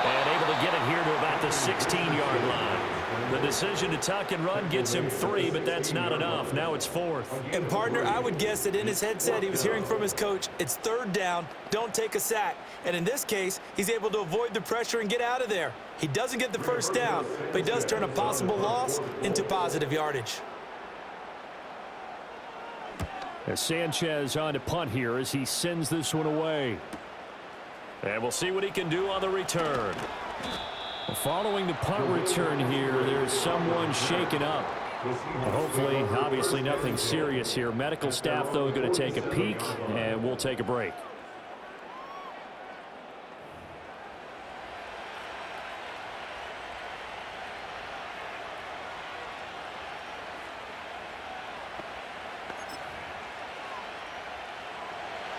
And able to get it here to about the 16-yard line. The decision to tuck and run gets him 3, but that's not enough. Now it's 4th. And, partner, I would guess that in his headset he was hearing from his coach, it's 3rd down, don't take a sack. And in this case, he's able to avoid the pressure and get out of there. He doesn't get the first down, but he does turn a possible loss into positive yardage. As Sanchez on to punt here as he sends this one away. And we'll see what he can do on the return. Following the punt return here, there's someone shaken up. Hopefully, obviously nothing serious here. Medical staff, though, going to take a peek, and we'll take a break.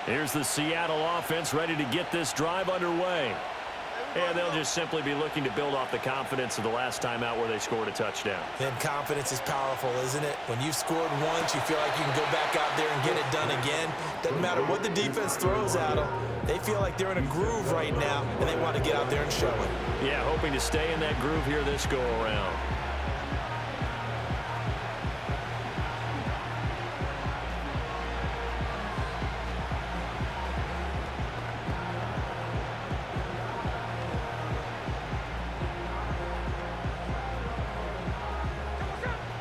Here's the Seattle offense ready to get this drive underway. And they'll just simply be looking to build off the confidence of the last time out where they scored a touchdown. And confidence is powerful, isn't it? When you've scored once, you feel like you can go back out there and get it done again. Doesn't matter what the defense throws at them. They feel like they're in a groove right now, and they want to get out there and show it. Yeah, hoping to stay in that groove here this go-around.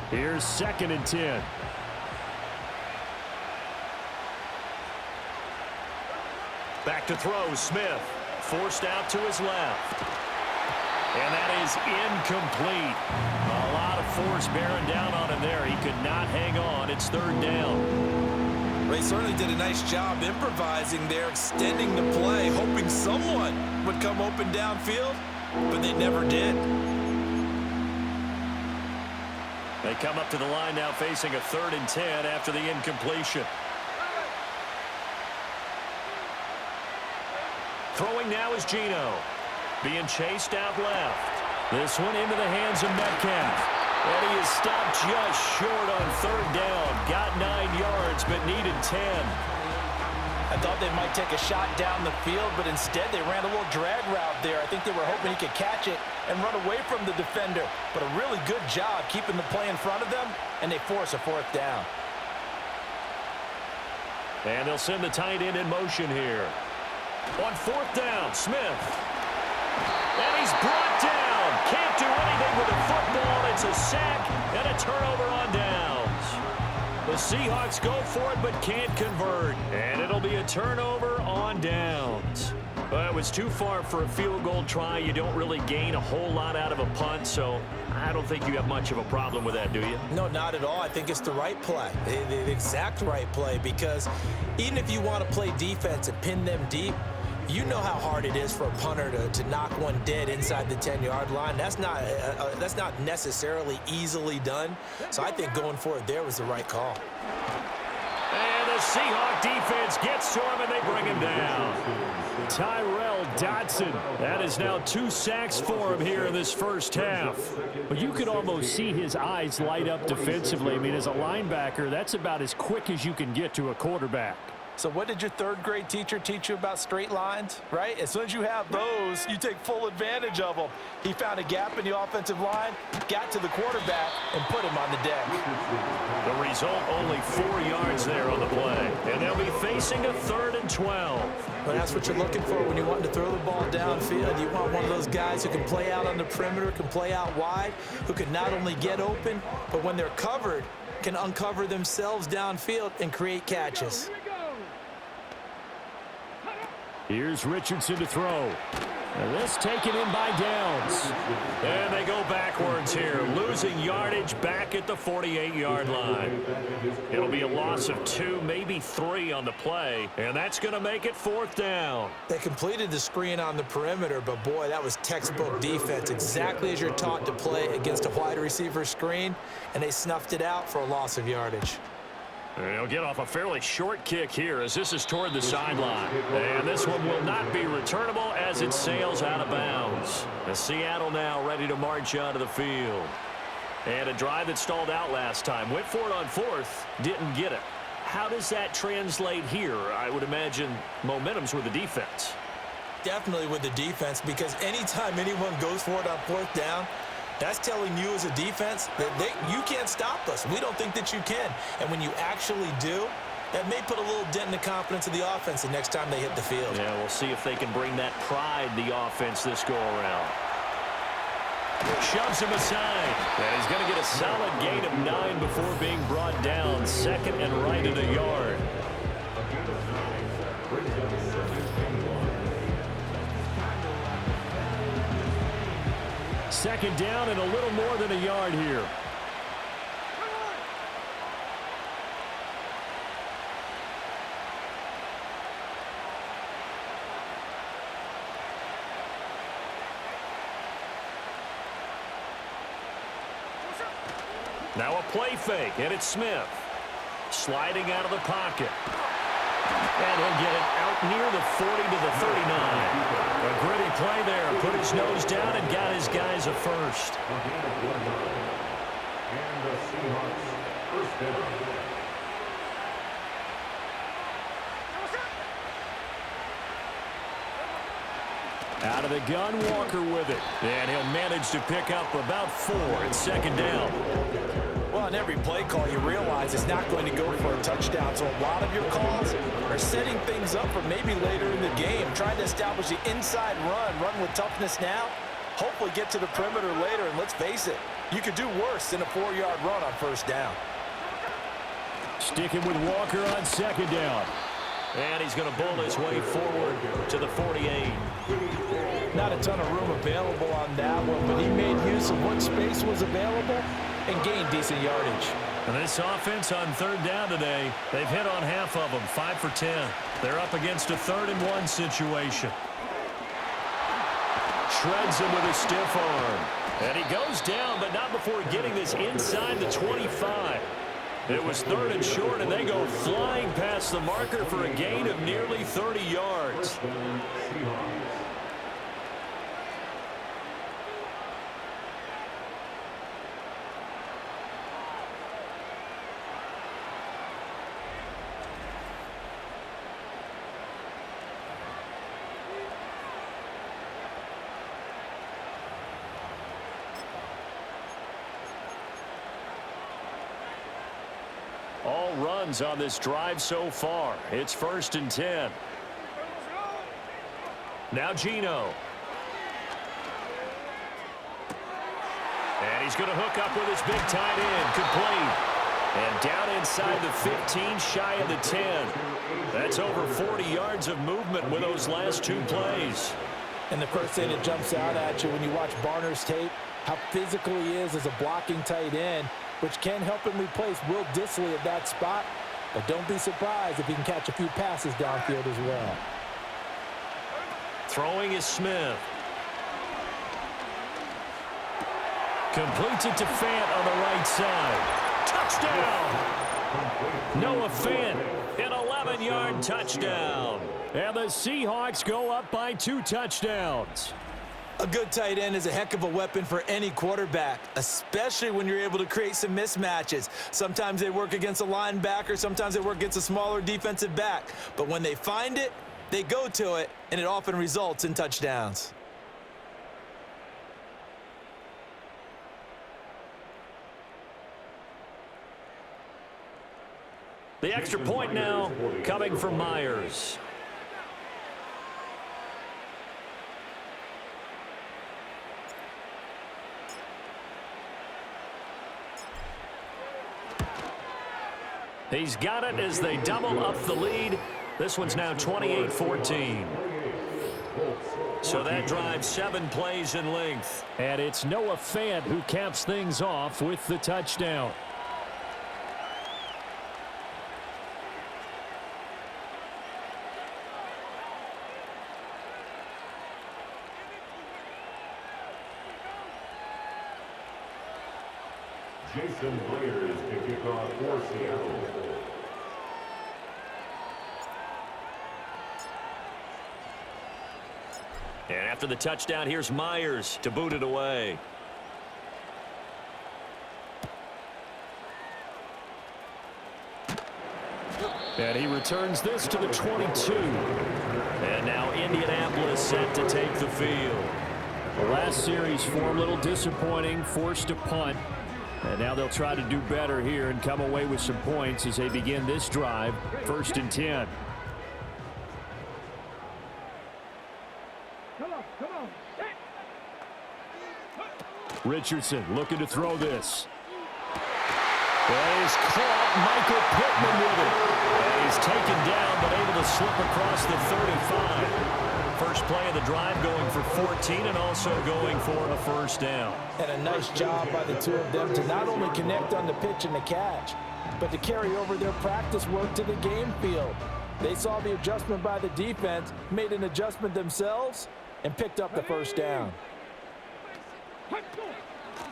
Here's 2nd and 10. Back to throw, Smith. Forced out to his left. And that is incomplete. A lot of force bearing down on him there. He could not hang on. It's 3rd down. They certainly did a nice job improvising there, extending the play, hoping someone would come open downfield, but they never did. They come up to the line now facing a 3rd and 10 after the incompletion. Throwing now is Geno. Being chased out left. This one into the hands of Metcalf. And he is stopped just short on 3rd down. Got 9 yards, but needed 10. I thought they might take a shot down the field, but instead they ran a little drag route there. I think they were hoping he could catch it and run away from the defender. But a really good job keeping the play in front of them, and they force a 4th down. And they'll send the tight end in motion here. On 4th down, Smith. And he's brought down. Can't do anything with the football. It's a sack and a turnover on downs. The Seahawks go for it but can't convert. And it'll be a turnover on downs. Well, it was too far for a field goal try. You don't really gain a whole lot out of a punt, so I don't think you have much of a problem with that, do you? No, not at all. I think it's the right play, the exact right play, because even if you want to play defense and pin them deep, you know how hard it is for a punter to knock one dead inside the 10-yard line. That's not necessarily easily done. So I think going for it there was the right call. And the Seahawk defense gets to him, and they bring him down. Tyrell Dodson. That is now 2 sacks for him here in this first half. But you could almost see his eyes light up defensively. I mean, as a linebacker, that's about as quick as you can get to a quarterback. So what did your third grade teacher teach you about straight lines, right? As soon as you have those, you take full advantage of them. He found a gap in the offensive line, got to the quarterback, and put him on the deck. The result, only 4 yards there on the play. And they'll be facing a 3rd and 12. Well, that's what you're looking for when you want to throw the ball downfield. You want one of those guys who can play out on the perimeter, can play out wide, who can not only get open, but when they're covered, can uncover themselves downfield and create catches. Here's Richardson to throw. And this taken in by Downs. And they go backwards here, losing yardage back at the 48-yard line. It'll be a loss of 2, maybe 3 on the play, and that's going to make it 4th down. They completed the screen on the perimeter, but boy, that was textbook defense, exactly as you're taught to play against a wide receiver screen, and they snuffed it out for a loss of yardage. He'll get off a fairly short kick here as this is toward the sideline. And this one will not be returnable as it sails out of bounds. The Seattle now ready to march onto the field. And a drive that stalled out last time. Went for it on 4th, didn't get it. How does that translate here? I would imagine momentum's with the defense. Definitely with the defense, because anytime anyone goes for it on 4th down, that's telling you as a defense that you can't stop us. We don't think that you can. And when you actually do, that may put a little dent in the confidence of the offense the next time they hit the field. Yeah, we'll see if they can bring that pride, the offense, this go-around. Shoves him aside. And he's going to get a solid gain of 9 before being brought down. 2nd and right at a yard. Second down and a little more than a yard here. Now a play fake, and it's Smith. Sliding out of the pocket. And he'll get it out near the 40 to the 39. A gritty play there. Put his nose down and got his guys a first. And the Seahawks first down. Out of the gun, Walker with it. And he'll manage to pick up about 4 at 2nd down. Well, on every play call, you realize it's not going to go for a touchdown. So a lot of your calls are setting things up for maybe later in the game, trying to establish the inside run with toughness now, hopefully get to the perimeter later. And let's face it, you could do worse than a 4-yard run on 1st down. Sticking with Walker on 2nd down. And he's going to bull his way forward to the 48. Not a ton of room available on that one, but he made use of what space was available and gained decent yardage. And this offense on 3rd down today, they've hit on half of them, 5 for 10. They're up against a 3rd and 1 situation. Shreds him with a stiff arm. And he goes down, but not before getting this inside the 25. It was 3rd and short, and they go flying past the marker for a gain of nearly 30 yards. All runs on this drive so far. It's 1st and 10. Now Geno. And he's going to hook up with his big tight end. Complete. And down inside the 15, shy of the 10. That's over 40 yards of movement with those last 2 plays. And the first thing that jumps out at you when you watch Barner's tape, how physical he is as a blocking tight end, which can help him replace Will Dissly at that spot. But don't be surprised if he can catch a few passes downfield as well. Throwing is Smith. Completes it to Fant on the right side. Touchdown! Noah Fant, an 11-yard touchdown. And the Seahawks go up by 2 touchdowns. A good tight end is a heck of a weapon for any quarterback, especially when you're able to create some mismatches. Sometimes they work against a linebacker, sometimes they work against a smaller defensive back. But when they find it, they go to it, and it often results in touchdowns. The extra point now coming from Myers. He's got it as they double up the lead. This one's now 28-14. So that drives 7 plays in length. And it's Noah Fant who caps things off with the touchdown. Jason Myers to kick off for Seattle. And after the touchdown, here's Myers to boot it away. And he returns this to the 22. And now Indianapolis set to take the field. The last series for him, a little disappointing, forced a punt. And now they'll try to do better here and come away with some points as they begin this drive. 1st and 10. Richardson looking to throw this. And he's caught Michael Pittman with it. And he's taken down but able to slip across the 35. First play of the drive going for 14 and also going for a first down. And a nice job by the two of them to not only connect on the pitch and the catch, but to carry over their practice work to the game field. They saw the adjustment by the defense, made an adjustment themselves, and picked up the first down.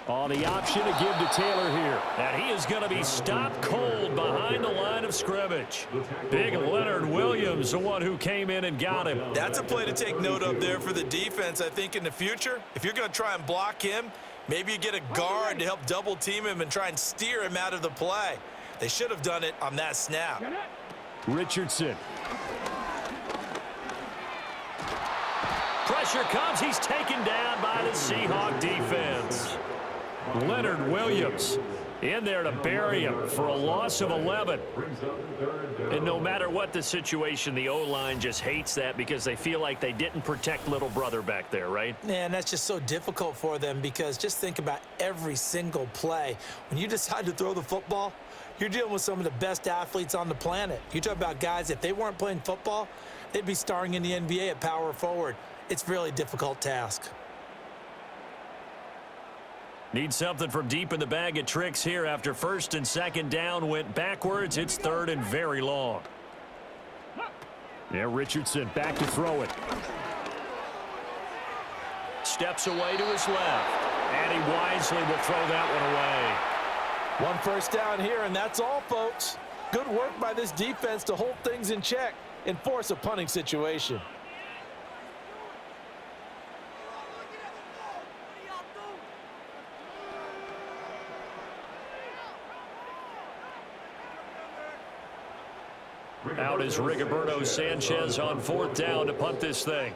On the option to give to Taylor here. And he is going to be stopped cold behind the line of scrimmage. Big Leonard Williams, the one who came in and got him. That's a play to take note of there for the defense, I think, in the future. If you're going to try and block him, maybe you get a guard to help double team him and try and steer him out of the play. They should have done it on that snap. Richardson. Pressure comes. He's taken down by the Seahawks defense. Leonard Williams in there to bury him for a loss of 11. And no matter what the situation, the O-line just hates that because they feel like they didn't protect little brother back there, right? Man, that's just so difficult for them because just think about every single play. When you decide to throw the football, you're dealing with some of the best athletes on the planet. You talk about guys, if they weren't playing football, they'd be starring in the NBA at power forward. It's a really difficult task. Need something from deep in the bag of tricks here after 1st and 2nd down went backwards. It's 3rd and very long. Yeah, Richardson back to throw it. Steps away to his left. And he wisely will throw that one away. One first down here, and that's all, folks. Good work by this defense to hold things in check and force a punting situation. Out is Rigoberto Sanchez on 4th down to punt this thing.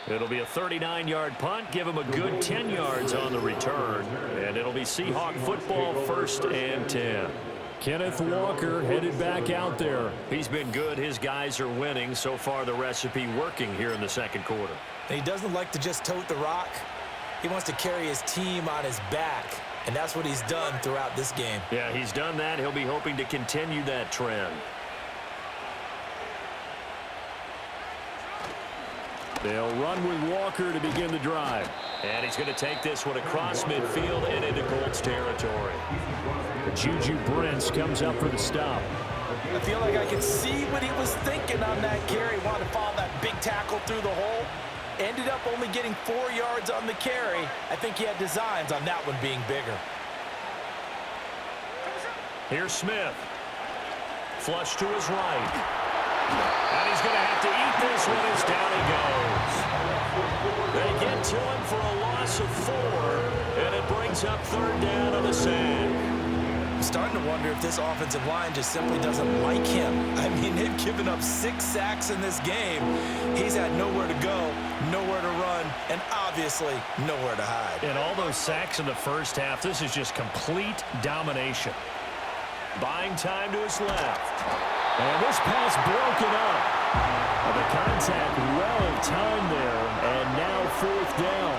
It'll be a 39-yard punt. Give him a good 10 yards on the return. And it'll be Seahawk football 1st and 10. Kenneth Walker headed back out there. He's been good. His guys are winning. So far, the recipe working here in the 2nd quarter. And he doesn't like to just tote the rock. He wants to carry his team on his back, and that's what he's done throughout this game. Yeah, he's done that. He'll be hoping to continue that trend. They'll run with Walker to begin the drive. And he's going to take this one across midfield and into Colts territory. Juju Brents comes up for the stop. I feel like I can see what he was thinking on that carry. Wanted to follow that big tackle through the hole. Ended up only getting 4 yards on the carry. I think he had designs on that one being bigger. Here's Smith. Flush to his right. And he's going to have to eat this one as down he goes. They get to him for a loss of 4, and it brings up 3rd down on the sack. I'm starting to wonder if this offensive line just simply doesn't like him. I mean, they've given up 6 sacks in this game. He's had nowhere to go, nowhere to run, and obviously nowhere to hide. And all those sacks in the first half, this is just complete domination. Buying time to his left. And this pass broken up. And the contact well timed there, and now 4th down.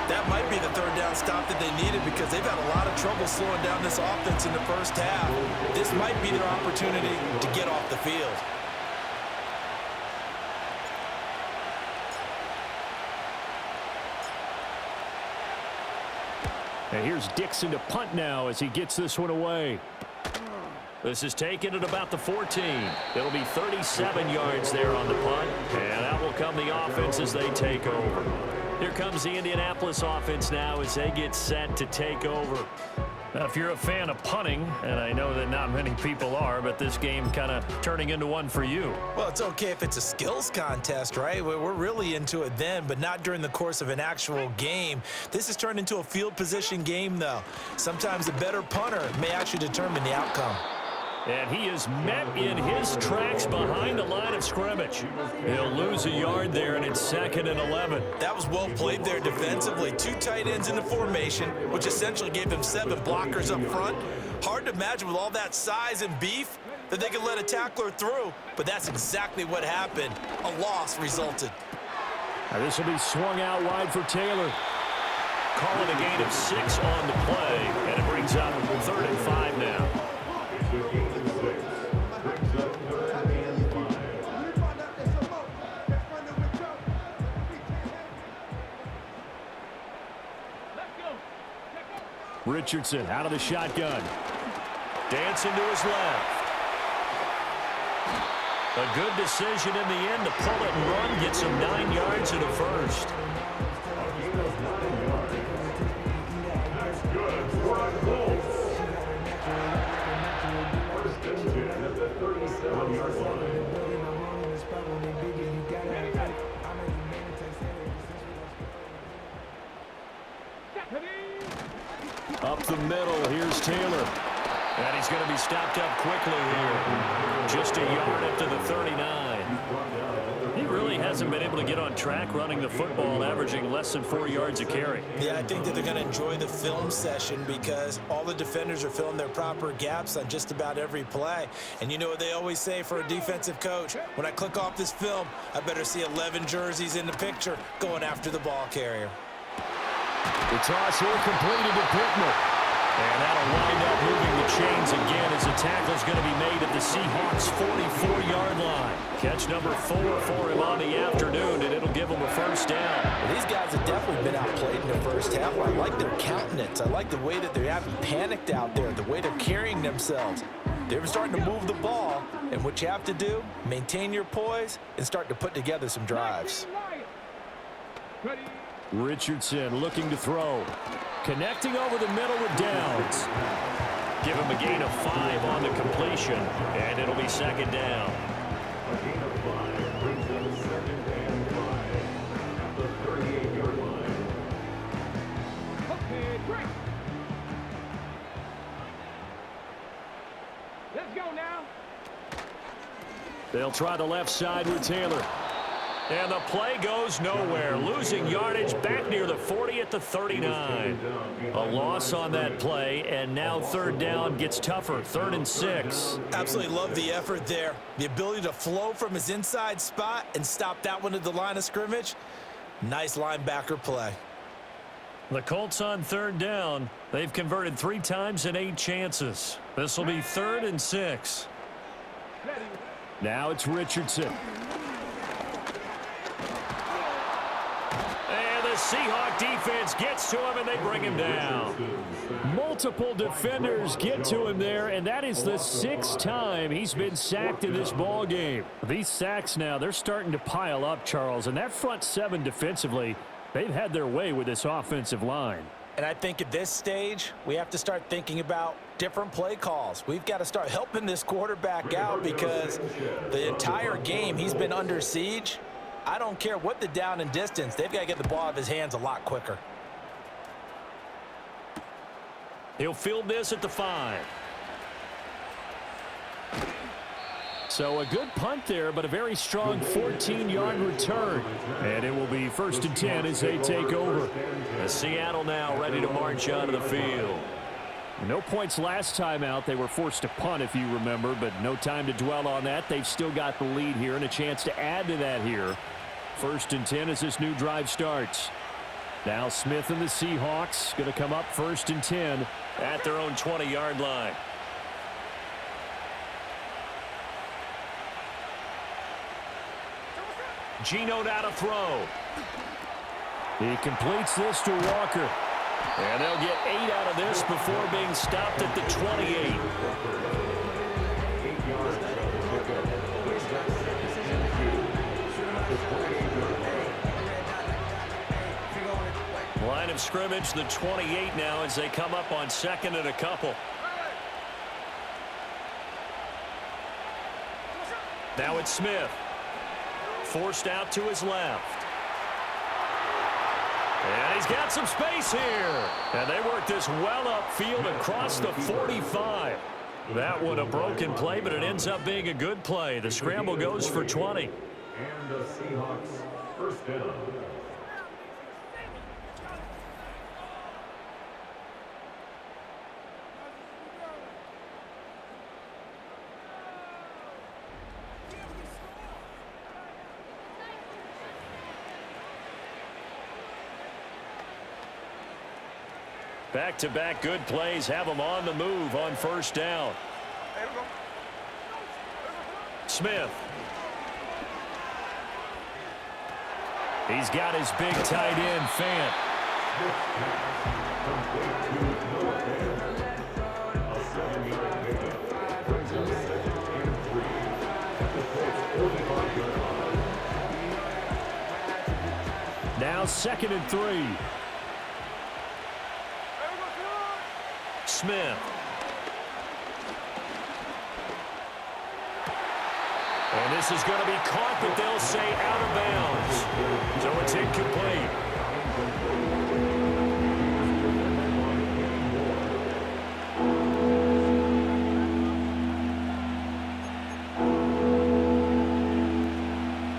That might be the 3rd down stop that they needed because they've had a lot of trouble slowing down this offense in the first half. This might be their opportunity to get off the field. And here's Dixon to punt now as he gets this one away. This is taken at about the 14. It'll be 37 yards there on the punt. And out will come the offense as they take over. Here comes the Indianapolis offense now as they get set to take over. Now, if you're a fan of punting, and I know that not many people are, but this game kind of turning into one for you. Well, it's okay if it's a skills contest, right? We're really into it then, but not during the course of an actual game. This has turned into a field position game, though. Sometimes the better punter may actually determine the outcome. And he is met in his tracks behind the line of scrimmage. He'll lose a yard there, and it's 2nd and 11. That was well played there defensively. 2 tight ends in the formation, which essentially gave him 7 blockers up front. Hard to imagine with all that size and beef that they could let a tackler through, but that's exactly what happened. A loss resulted. Now this will be swung out wide for Taylor. Calling a gain of 6 on the play, and it brings up 3rd and 5 now. Richardson out of the shotgun. Dancing to his left. A good decision in the end to pull it and run. Gets him 9 yards and a first. Up the middle, here's Taylor. And he's going to be stopped up quickly here. Just a yard up to the 39. He really hasn't been able to get on track running the football, averaging less than 4 yards a carry. Yeah, I think that they're going to enjoy the film session because all the defenders are filling their proper gaps on just about every play. And you know what they always say for a defensive coach? When I click off this film, I better see 11 jerseys in the picture going after the ball carrier. The toss here completed to Pittman. And that'll wind up moving the chains again as the tackle is going to be made at the Seahawks' 44-yard line. Catch number 4 for him on the afternoon, and it'll give him a first down. Well, these guys have definitely been outplayed in the first half. I like their countenance. I like the way that they haven't panicked out there, the way they're carrying themselves. They're starting to move the ball, and what you have to do, maintain your poise and start to put together some drives. Richardson looking to throw. Connecting over the middle with Downs. Give him a gain of 5 on the completion, and it'll be 2nd down. Okay, great. Let's go now. They'll try the left side with Taylor. And the play goes nowhere. Losing yardage back near the 40 at the 39. A loss on that play, and now 3rd down gets tougher. 3rd and 6. Absolutely love the effort there. The ability to flow from his inside spot and stop that one at the line of scrimmage. Nice linebacker play. The Colts on 3rd down. They've converted 3 times in 8 chances. This will be 3rd and 6. Now it's Richardson. Seahawk defense gets to him, and they bring him down. Multiple defenders get to him there, and that is the 6th time he's been sacked in this ball game. These sacks now, they're starting to pile up, Charles, and that front 7 defensively, they've had their way with this offensive line. And I think at this stage, we have to start thinking about different play calls. We've got to start helping this quarterback out because the entire game he's been under siege. I don't care what the down and distance. They've got to get the ball out of his hands a lot quicker. He'll field this at the 5. So a good punt there, but a very strong 14-yard return. And it will be 1st and 10 as they take over. As Seattle now ready to march out of the field. No points last time out. They were forced to punt, if you remember, but no time to dwell on that. They've still got the lead here and a chance to add to that here. 1st and 10 as this new drive starts. Now Smith and the Seahawks going to come up 1st and 10 at their own 20-yard line. Geno now to throw. He completes this to Walker. And they'll get 8 out of this before being stopped at the 28. Line of scrimmage, the 28 now as they come up on 2nd and a couple. Now it's Smith. Forced out to his left. And he's got some space here. And they work this well upfield across the 45. That one a broken play, but it ends up being a good play. The scramble goes for 20. And the Seahawks 1st down. Back-to-back good plays have them on the move on 1st down. Smith. He's got his big tight end, Fant. Now 2nd and 3. Smith. And this is going to be caught, but they'll say out of bounds. So it's incomplete.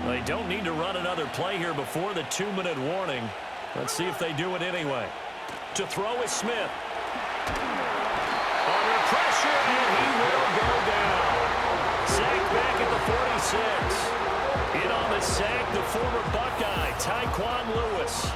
They don't need to run another play here before the 2-minute warning. Let's see if they do it anyway. To throw is Smith. Under pressure, and he will go down. Sacked back at the 46. In on the sack, the former Buckeye, Tyquan Lewis.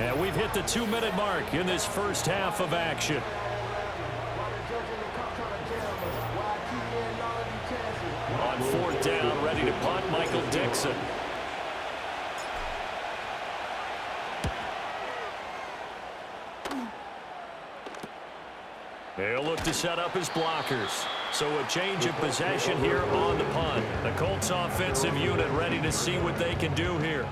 And we've hit the 2-minute mark in this first half of action. On 4th down, ready to punt, Michael Dixon. They'll look to set up his blockers. So a change of possession here on the punt. The Colts offensive unit ready to see what they can do here.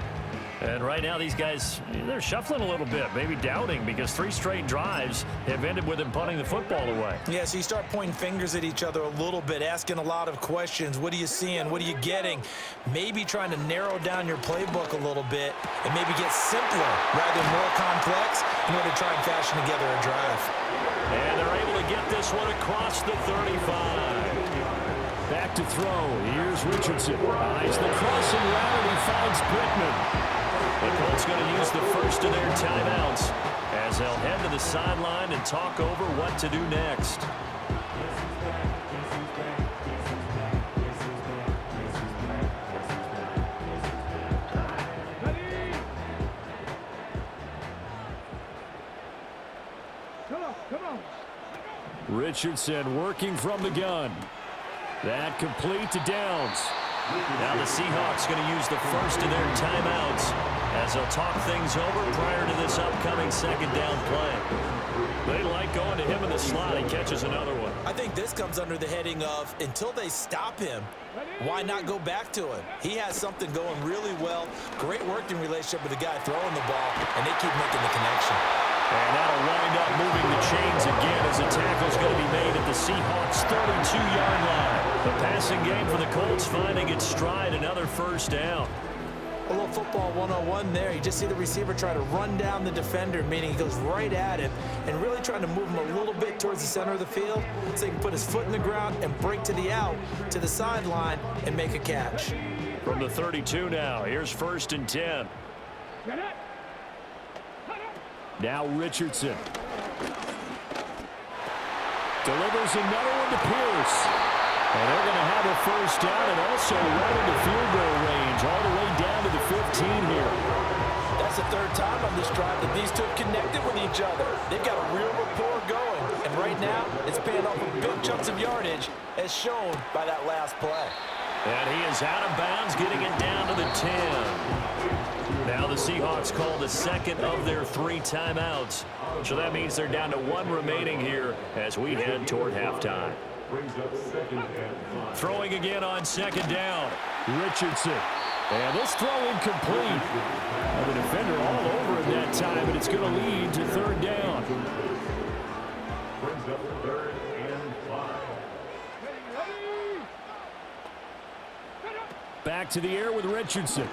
And right now these guys, they're shuffling a little bit, maybe doubting, because 3 straight drives have ended with them punting the football away. Yeah, so you start pointing fingers at each other a little bit, asking a lot of questions. What are you seeing? What are you getting? Maybe trying to narrow down your playbook a little bit and maybe get simpler rather than more complex in order to try and fashion together a drive. And they're able to get this one across the 35. Back to throw. Here's Richardson. Eyes the crossing route, and he finds Brickman. The Colts going to use the first of their timeouts as they'll head to the sideline and talk over what to do next. Richardson working from the gun. That complete to Downs. Now the Seahawks going to use the first of their timeouts as they'll talk things over prior to this upcoming second down play. They like going to him in the slot. He catches another one. I think this comes under the heading of until they stop him, why not go back to him? He has something going really well. Great working relationship with the guy throwing the ball, and they keep making the connection. And that'll wind up moving the chains again as the tackle's going to be made at the Seahawks' 32-yard line. The passing game for the Colts finding its stride, another first down. A little football 101 there. You just see the receiver try to run down the defender, meaning he goes right at him and really trying to move him a little bit towards the center of the field so he can put his foot in the ground and break to the out, to the sideline, and make a catch. From the 32 now, here's 1st and 10. Now Richardson. Delivers another one to Pierce. And they're going to have a first down and also right into field goal range all the way down to the 15 here. That's the third time on this drive that these two have connected with each other. They've got a real rapport going. And right now, it's paying off with big chunks of yardage as shown by that last play. And he is out of bounds, getting it down to the 10. Now the Seahawks call the second of their 3 timeouts. So that means they're down to 1 remaining here as we head toward halftime. Throwing again on second down. Richardson. And this throw incomplete. And the defender all over him that time, and it's going to lead to 3rd down. Brings up 3rd and 5. Back to the air with Richardson.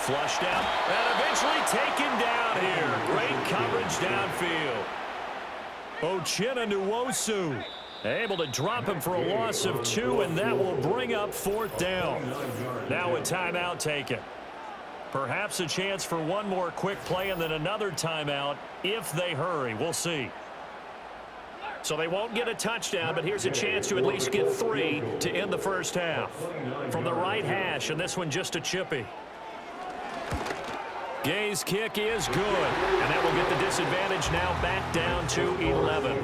Flushed out and eventually taken down here. Great coverage downfield. Uchenna Nwosu able to drop him for a loss of 2, and that will bring up 4th down. Now a timeout taken. Perhaps a chance for one more quick play and then another timeout if they hurry. We'll see. So they won't get a touchdown, but here's a chance to at least get 3 to end the first half. From the right hash, and this one just a chippy. Gay's kick is good, and that will get the disadvantage now back down to 11.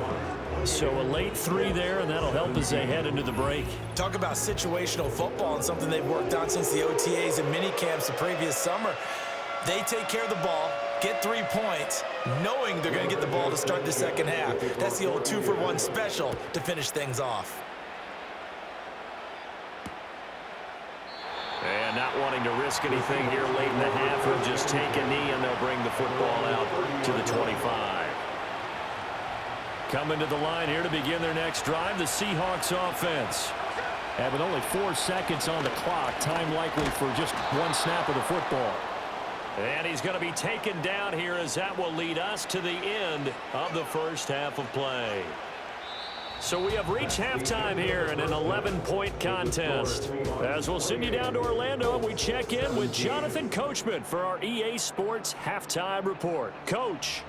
So a late 3 there, and that'll help as they head into the break. Talk about situational football and something they've worked on since the OTAs and mini camps the previous summer. They take care of the ball, get 3 points, knowing they're going to get the ball to start the second half. That's the old 2-for-1 special to finish things off. And not wanting to risk anything here late in the half, he'll just take a knee, and they'll bring the football out to the 25. Coming to the line here to begin their next drive, the Seahawks offense. And with only 4 seconds on the clock, time likely for just 1 snap of the football. And he's going to be taken down here as that will lead us to the end of the first half of play. So we have reached halftime here in an 11-point contest. As we'll send you down to Orlando, and we check in with Jonathan Coachman for our EA Sports Halftime Report. Coach.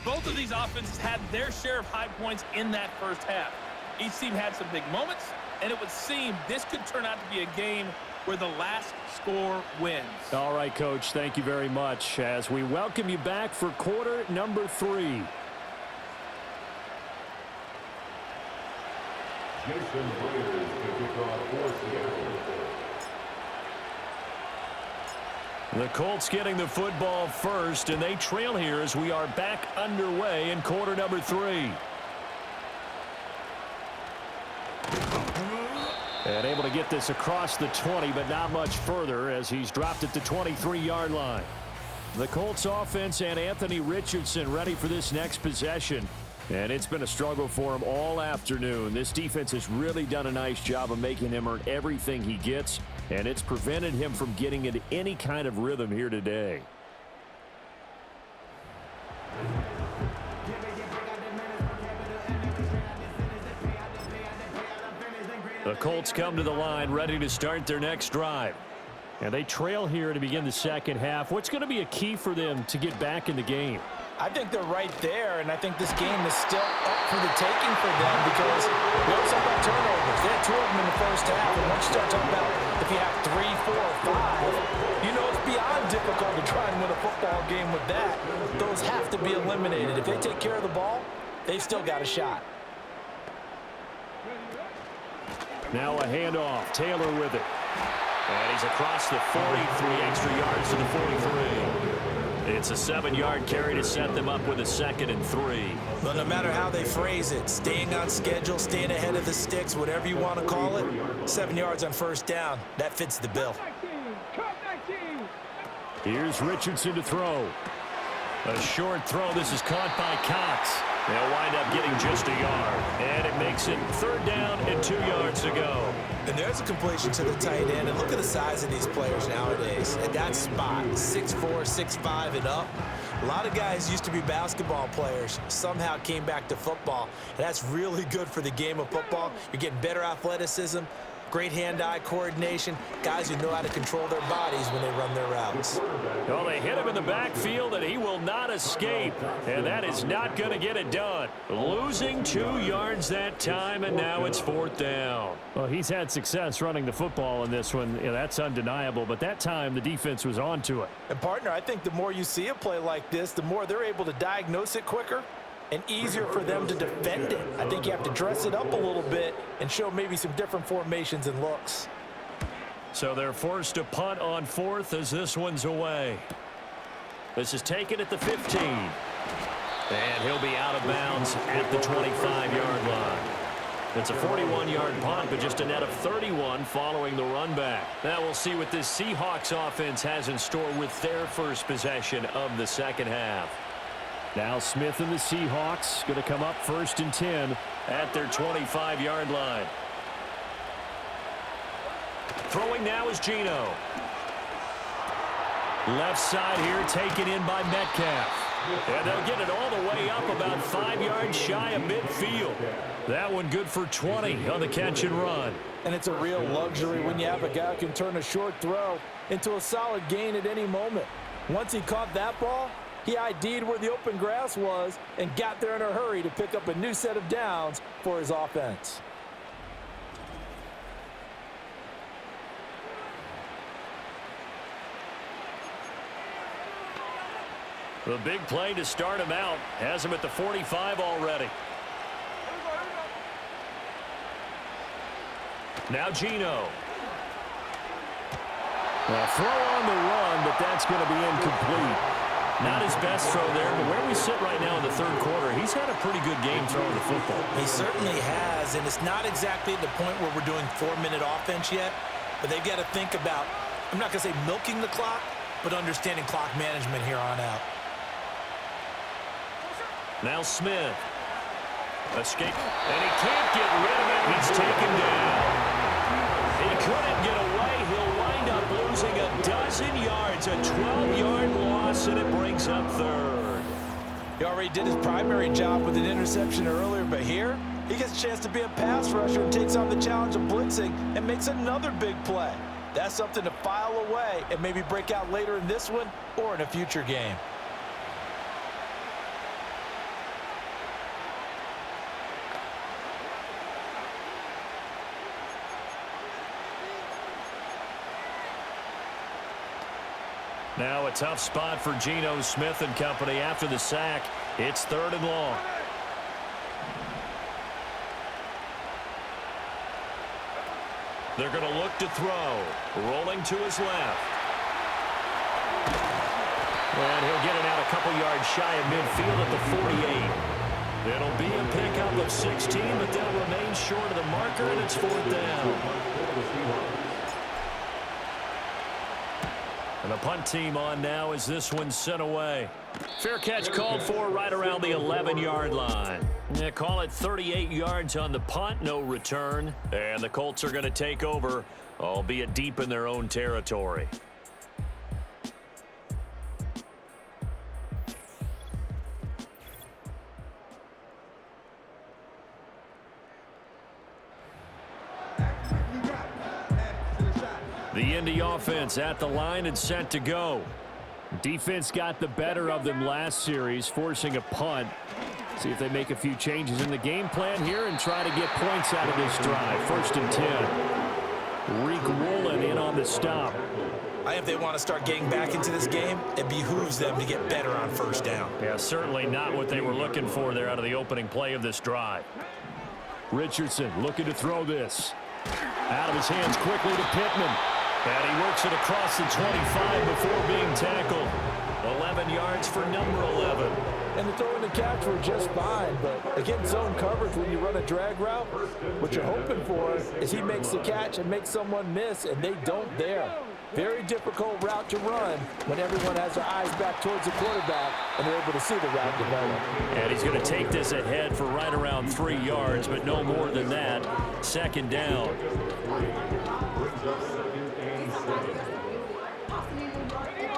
Both of these offenses had their share of high points in that first half. Each team had some big moments, and it would seem this could turn out to be a game where the last score wins. All right, Coach, thank you very much as we welcome you back for quarter number 3. Jason Myers to kick off for Seattle. The Colts getting the football first, and they trail here as we are back underway in quarter number 3. And able to get this across the 20, but not much further as he's dropped at the 23-yard line. The Colts offense and Anthony Richardson ready for this next possession. And it's been a struggle for him all afternoon. This defense has really done a nice job of making him earn everything he gets, and it's prevented him from getting into any kind of rhythm here today. The Colts come to the line ready to start their next drive. And they trail here to begin the second half. What's going to be a key for them to get back in the game? I think they're right there, and I think this game is still up for the taking for them because we always talk about turnovers. They had 2 of them in the first half, and once you start talking about if you have 3, 4, or 5, you know it's beyond difficult to try and win a football game with that. Those have to be eliminated. If they take care of the ball, they've still got a shot. Now a handoff. Taylor with it. And he's across the 40, 3 extra yards to the 43. It's a 7-yard carry to set them up with a 2nd and 3. But no matter how they phrase it, staying on schedule, staying ahead of the sticks, whatever you want to call it, 7 yards on first down, that fits the bill. Here's Richardson to throw. A short throw. This is caught by Cox. They'll wind up getting just a yard. And it makes it 3rd down and 2 yards to go. And there's a completion to the tight end. And look at the size of these players nowadays. At that spot, 6'4", 6'5", and up. A lot of guys used to be basketball players, somehow came back to football. And that's really good for the game of football. You're getting better athleticism, great hand-eye coordination, guys who know how to control their bodies when they run their routes. Well, they hit him in the backfield, and he will not escape. And that is not going to get it done. Losing 2 yards that time, and now it's 4th down. Well, he's had success running the football in this one. Yeah, that's undeniable. But that time, the defense was on to it. And, partner, I think the more you see a play like this, the more they're able to diagnose it quicker and easier for them to defend it. I think you have to dress it up a little bit and show maybe some different formations and looks. So they're forced to punt on 4th as this one's away. This is taken at the 15. And he'll be out of bounds at the 25-yard line. It's a 41-yard punt, but just a net of 31 following the run back. Now we'll see what this Seahawks offense has in store with their first possession of the second half. Now Smith and the Seahawks going to come up 1st and 10 at their 25-yard line. Throwing now is Geno. Left side here taken in by Metcalf. And they'll get it all the way up about 5 yards shy of midfield. That one good for 20 on the catch and run. And it's a real luxury when you have a guy who can turn a short throw into a solid gain at any moment. Once he caught that ball, he ID'd where the open grass was and got there in a hurry to pick up a new set of downs for his offense. The big play to start him out has him at the 45 already. Now Geno. A throw on the run, but that's going to be incomplete. Not his best throw there, but where we sit right now in the 3rd quarter, he's had a pretty good game throwing the football. He certainly has, and it's not exactly at the point where we're doing 4-minute offense yet, but they've got to think about, I'm not going to say milking the clock, but understanding clock management here on out. Now Smith. Escape. And he can't get rid of it. He's taken down. He couldn't get away. He'll wind up losing a dozen yards. A 12-yard loss, and it brings up 3rd. He already did his primary job with an interception earlier, but here he gets a chance to be a pass rusher and takes on the challenge of blitzing and makes another big play. That's something to file away and maybe break out later in this one or in a future game. Now a tough spot for Geno Smith and company after the sack. It's 3rd and long. They're going to look to throw. Rolling to his left. And he'll get it out a couple yards shy of midfield at the 48. It'll be a pickup of 16, but they'll remain short of the marker, and it's 4th down. And the punt team on now as this one's sent away. Fair catch called for right around the 11-yard line. Yeah, call it 38 yards on the punt, no return. And the Colts are going to take over, albeit deep in their own territory. The Indy offense at the line and set to go. Defense got the better of them last series, forcing a punt. See if they make a few changes in the game plan here and try to get points out of this drive. 1st and 10. Reek Woolen in on the stop. I think if they want to start getting back into this game, it behooves them to get better on 1st down. Yeah, certainly not what they were looking for there out of the opening play of this drive. Richardson looking to throw this. Out of his hands quickly to Pittman. And he works it across the 25 before being tackled. 11 yards for number 11. And the throw and the catch were just fine, but against zone coverage, when you run a drag route, what you're hoping for is he makes the catch and makes someone miss, and they don't there. Very difficult route to run when everyone has their eyes back towards the quarterback and they're able to see the route develop. And he's going to take this ahead for right around 3 yards, but no more than that. 2nd down.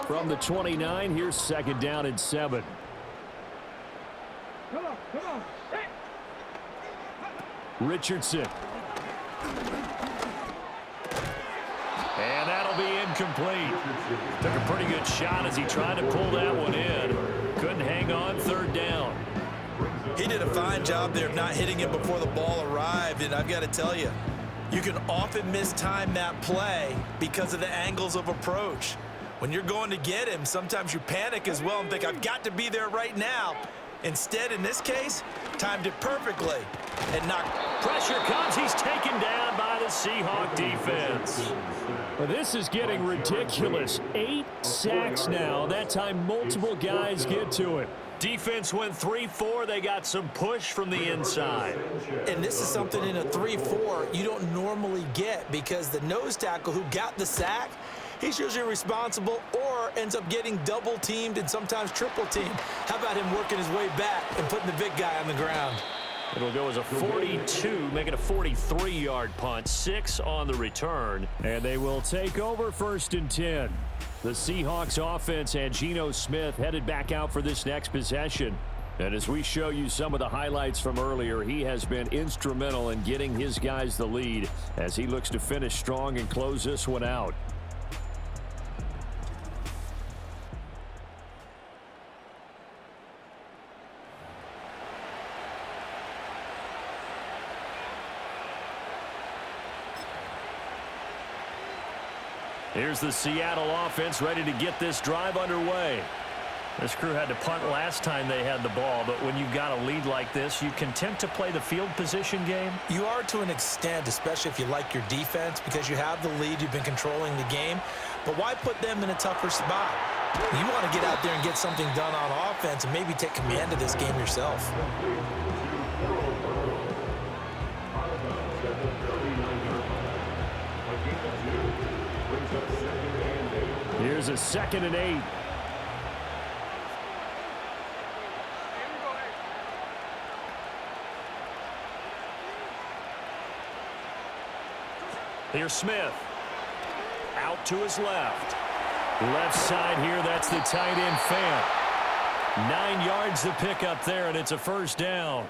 From the 29, here's 2nd down and 7. Richardson. And that'll be incomplete. Took a pretty good shot as he tried to pull that one in. Couldn't hang on. 3rd down. He did a fine job there of not hitting it before the ball arrived, and I've got to tell you, you can often mistime that play because of the angles of approach. When you're going to get him, sometimes you panic as well and think, I've got to be there right now. Instead, in this case, timed it perfectly and knocked. Pressure comes. He's taken down by the Seahawks defense. Well, this is getting ridiculous. 8 sacks now. That time, multiple guys get to it. Defense went 3-4. They got some push from the inside. And this is something in a 3-4 you don't normally get because the nose tackle who got the sack, he's usually responsible or ends up getting double-teamed and sometimes triple-teamed. How about him working his way back and putting the big guy on the ground? It'll go as a 42, making a 43-yard punt, 6 on the return. And they will take over 1st and 10. The Seahawks offense and Geno Smith headed back out for this next possession. And as we show you some of the highlights from earlier, he has been instrumental in getting his guys the lead as he looks to finish strong and close this one out. Here's the Seattle offense ready to get this drive underway. This crew had to punt last time they had the ball, but when you've got a lead like this, you can tend to play the field position game. You are to an extent, especially if you like your defense, because you have the lead, you've been controlling the game. But why put them in a tougher spot? You want to get out there and get something done on offense and maybe take command of this game yourself. Here's a 2nd and 8. Here's Smith. Out to his left. Left side here, that's the tight end Fant. 9 yards to pick up there, and it's a 1st down.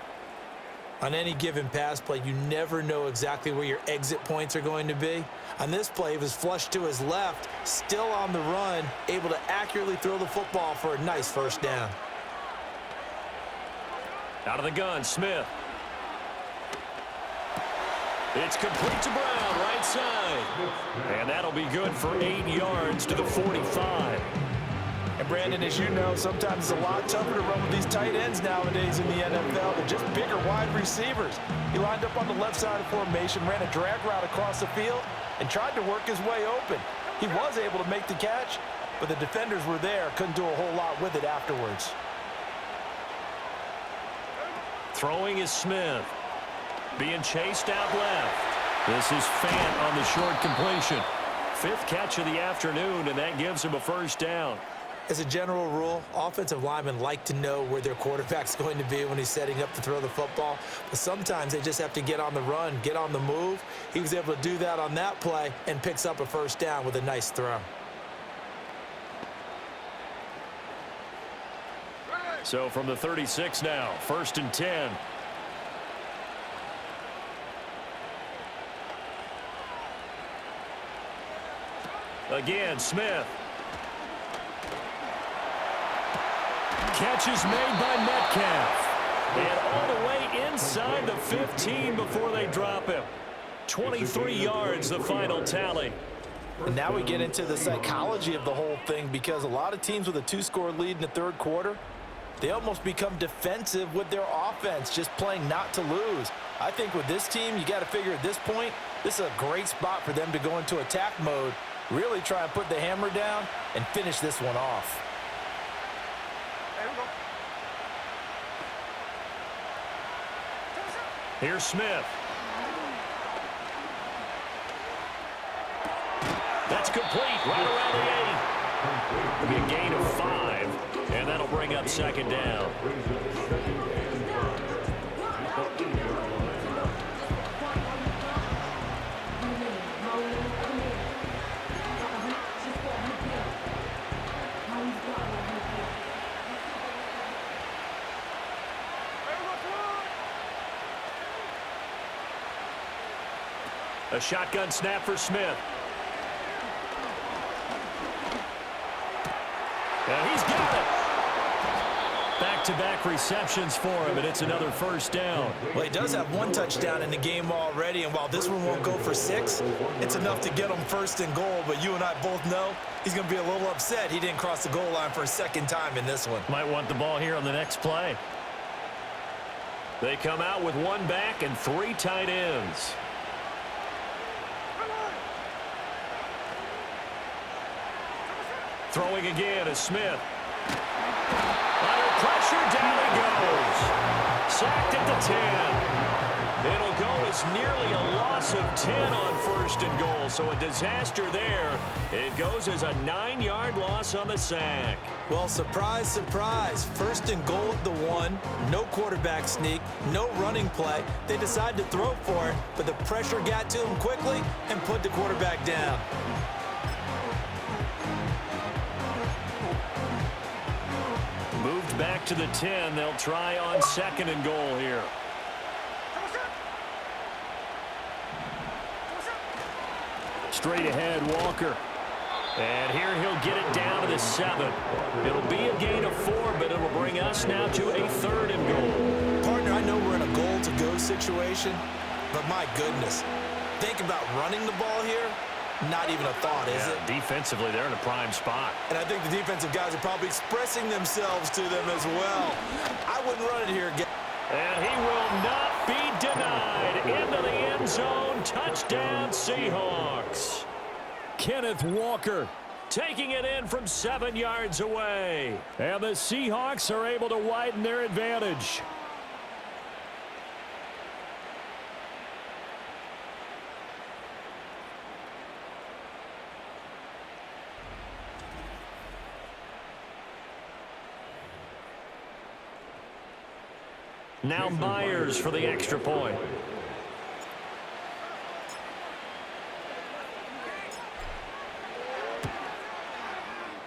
On any given pass play, you never know exactly where your exit points are going to be. On this play, it was flushed to his left, still on the run, able to accurately throw the football for a nice 1st down. Out of the gun, Smith. It's complete to Brown, right side. And that'll be good for 8 yards to the 45. And Brandon, as you know, sometimes it's a lot tougher to run with these tight ends nowadays in the NFL. They're just bigger wide receivers. He lined up on the left side of formation, ran a drag route across the field, and tried to work his way open. He was able to make the catch, but the defenders were there, couldn't do a whole lot with it afterwards. Throwing is Smith. Being chased out left. This is Fant on the short completion. 5th catch of the afternoon, and that gives him a 1st down. As a general rule, offensive linemen like to know where their quarterback's going to be when he's setting up to throw the football. But sometimes they just have to get on the run, get on the move. He was able to do that on that play and picks up a 1st down with a nice throw. So from the 36 now, 1st and 10. Again, Smith. Catch is made by Metcalf. And all the way inside the 15 before they drop him. 23 yards, the final tally. And now we get into the psychology of the whole thing, because a lot of teams with a 2-score lead in the third quarter, they almost become defensive with their offense, just playing not to lose. I think with this team, you got to figure at this point, this is a great spot for them to go into attack mode, really try and put the hammer down and finish this one off. Here's Smith. That's complete, right around the 8. It'll be a gain of 5, and that'll bring up second down. A shotgun snap for Smith. And he's got it. Back-to-back receptions for him, and it's another first down. Well, he does have 1 touchdown in the game already, and while this one won't go for 6, it's enough to get him first and goal. But you and I both know he's going to be a little upset he didn't cross the goal line for a second time in this one. Might want the ball here on the next play. They come out with 1 back and 3 tight ends. Throwing again is Smith. Under pressure, down he goes. Sacked at the 10. It'll go as nearly a loss of 10 on first and goal, so a disaster there. It goes as a 9-yard loss on the sack. Well, surprise, surprise. First and goal at the 1. No quarterback sneak, no running play. They decided to throw for it, but the pressure got to them quickly and put the quarterback down. Moved back to the 10. They'll try on second and goal here. Straight ahead, Walker. And here he'll get it down to the 7. It'll be a gain of 4, but it'll bring us now to a third and goal. Partner, I know we're in a goal-to-go situation, but my goodness, think about running the ball here. Not even a thought, is it? Defensively, they're in a prime spot. And I think the defensive guys are probably expressing themselves to them as well. I wouldn't run it here again. And he will not be denied. Into the end zone. Touchdown, Seahawks. Kenneth Walker taking it in from 7 yards away. And the Seahawks are able to widen their advantage. Now Myers for the extra point.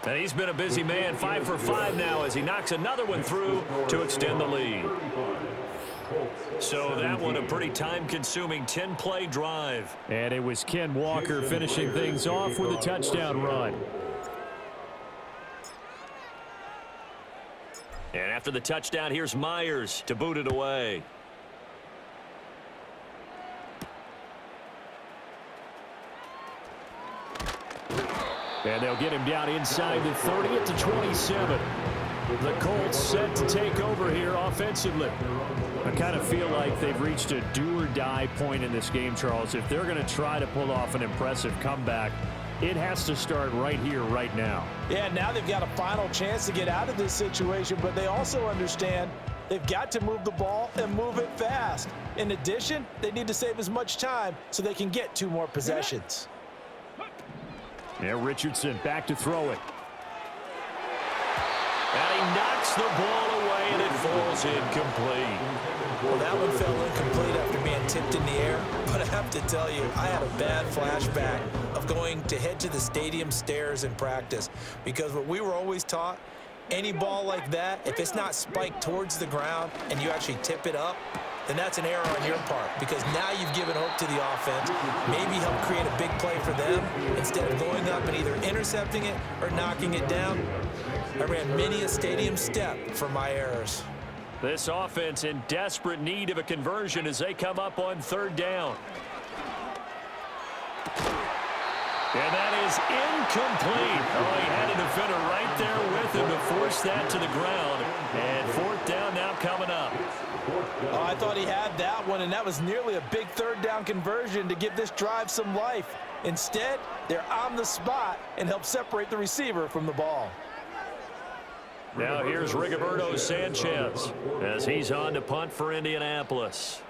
And he's been a busy man, 5 for 5 now as he knocks another one through to extend the lead. So that one a pretty time-consuming 10-play drive. And it was Ken Walker finishing things off with a touchdown run. And after the touchdown, here's Myers to boot it away. And they'll get him down inside the 30 at the 27. The Colts set to take over here offensively. I kind of feel like they've reached a do-or-die point in this game, Charles. If they're going to try to pull off an impressive comeback, it has to start right here, right now. Yeah, now they've got a final chance to get out of this situation, but they also understand they've got to move the ball and move it fast. In addition, they need to save as much time so they can get 2 more possessions. Yeah, Richardson back to throw it. And he knocks the ball away, and it falls incomplete. Well, that one fell incomplete after being tipped in the air. But I have to tell you, I had a bad flashback of going to head to the stadium stairs in practice. Because what we were always taught, any ball like that, if it's not spiked towards the ground and you actually tip it up, then that's an error on your part because now you've given hope to the offense, maybe help create a big play for them instead of going up and either intercepting it or knocking it down. I ran many a stadium step for my errors. This offense in desperate need of a conversion as they come up on third down. And that is incomplete. Oh, he had a defender right there with him to force that to the ground. And fourth down now coming up. Oh, I thought he had that one, and that was nearly a big third down conversion to give this drive some life. Instead, they're on the spot and help separate the receiver from the ball. Now here's Rigoberto Sanchez as he's on to punt for Indianapolis.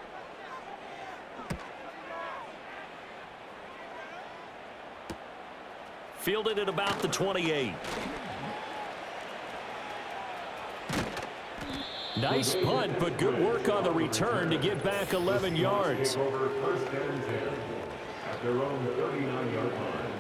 Fielded at about the 28. Nice punt, but good work on the return to get back 11 yards. First and 10 at their own 39-yard line.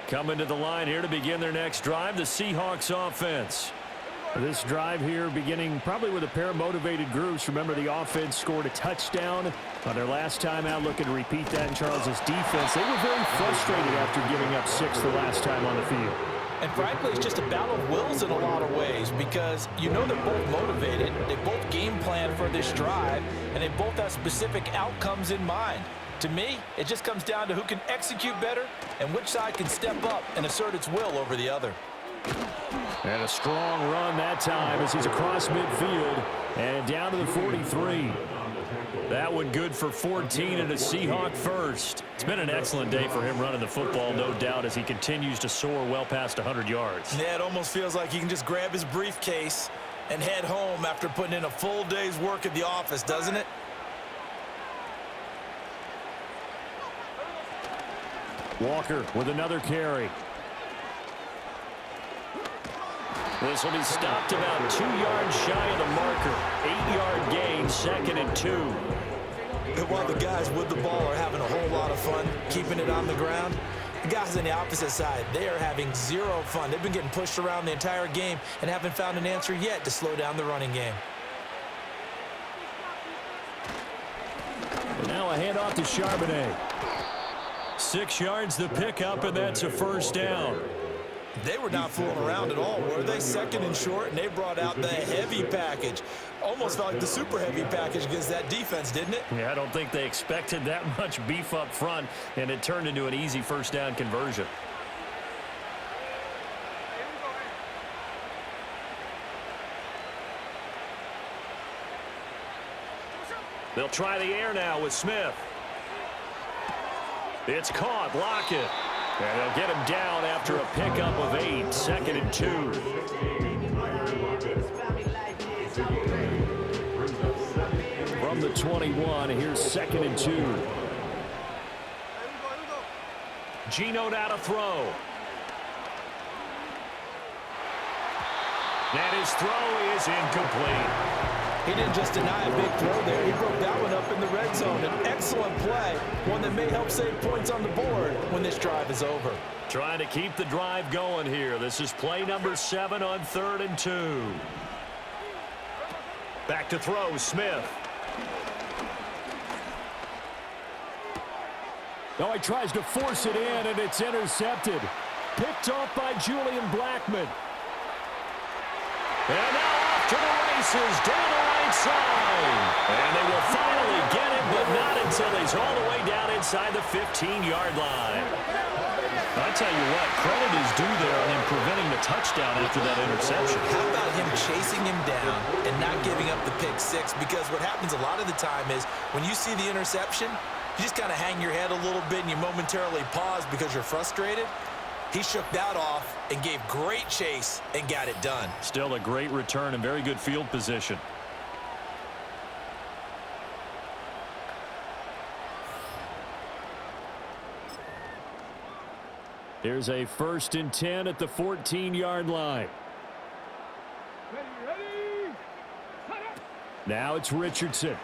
Coming to the line here to begin their next drive, the Seahawks offense. This drive here beginning probably with a pair of motivated groups. Remember, the offense scored a touchdown on their last time out, looking to repeat that in Charles's defense. They were very frustrated after giving up 6 the last time on the field. And frankly, it's just a battle of wills in a lot of ways because you know they're both motivated, they both game plan for this drive, and they both have specific outcomes in mind. To me, it just comes down to who can execute better and which side can step up and assert its will over the other. And a strong run that time as he's across midfield and down to the 43. That one good for 14 and a Seahawk first. It's been an excellent day for him running the football, no doubt, as he continues to soar well past 100 yards. Yeah, it almost feels like he can just grab his briefcase and head home after putting in a full day's work at the office, doesn't it? Walker with another carry. This will be stopped about 2 yards shy of the marker. 8-yard gain, 2nd and 2. And while the guys with the ball are having a whole lot of fun keeping it on the ground, the guys on the opposite side, they are having zero fun. They've been getting pushed around the entire game and haven't found an answer yet to slow down the running game. And now a handoff to Charbonnet. 6 yards the pickup, and that's a first down. They were not fooling around at all, were they? 2nd and short, and they brought out the heavy package. Almost felt like the super heavy package against that defense, didn't it? Yeah, I don't think they expected that much beef up front, and it turned into an easy first down conversion. They'll try the air now with Smith. It's caught. Lockett. And they'll get him down after a pickup of 8. 2nd and 2. From the 21, here's 2nd and 2. Geno now to throw. And his throw is incomplete. He didn't just deny a big throw there. He broke that one up in the red zone. An excellent play, one that may help save points on the board when this drive is over. Trying to keep the drive going here. This is play number 7 on 3rd and 2. Back to throw, Smith. Now he tries to force it in, and it's intercepted. Picked off by Julian Blackmon. And now off to the races, down the right side. And they will finally get him, but not until he's all the way down inside the 15-yard line. I tell you what, credit is due there on him preventing the touchdown after that interception. How about him chasing him down and not giving up the pick 6? Because what happens a lot of the time is when you see the interception, you just kind of hang your head a little bit and you momentarily pause because you're frustrated. He shook that off and gave great chase and got it done. Still a great return and very good field position. Here's a 1st and 10 at the 14-yard line. Now it's Richardson.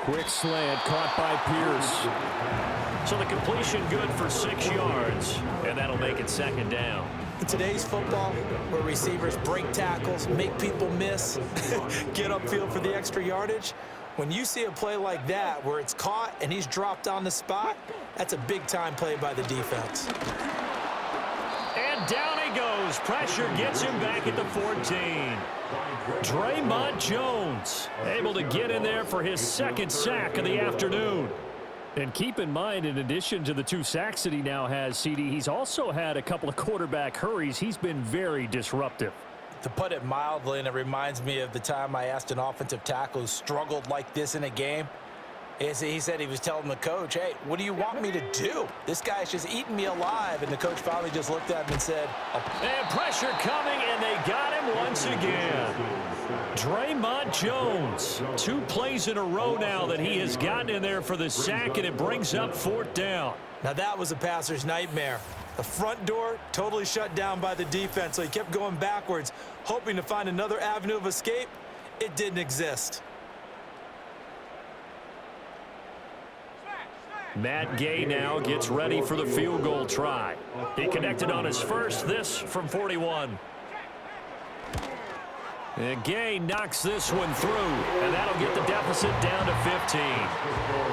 Quick slant caught by Pierce. So the completion good for 6 yards, and that'll make it second down. In today's football, where receivers break tackles, make people miss, get upfield for the extra yardage, when you see a play like that where it's caught and he's dropped on the spot, that's a big-time play by the defense. And down he goes. Pressure gets him back at the 14. Draymond Jones able to get in there for his second sack of the afternoon. And keep in mind, in addition to the 2 sacks that he now has, CD, he's also had a couple of quarterback hurries. He's been very disruptive. To put it mildly, and it reminds me of the time I asked an offensive tackle who struggled like this in a game. He said he was telling the coach, hey, what do you want me to do? This guy's just eating me alive. And the coach finally just looked at him and said, and pressure coming, and they got him once again. Draymond Jones, 2 plays in a row now that he has gotten in there for the sack, and it brings up 4th down. Now that was a passer's nightmare. The front door totally shut down by the defense, so he kept going backwards, hoping to find another avenue of escape. It didn't exist. Matt Gay now gets ready for the field goal try. He connected on his first, this from 41. And Gay knocks this one through, and that'll get the deficit down to 15.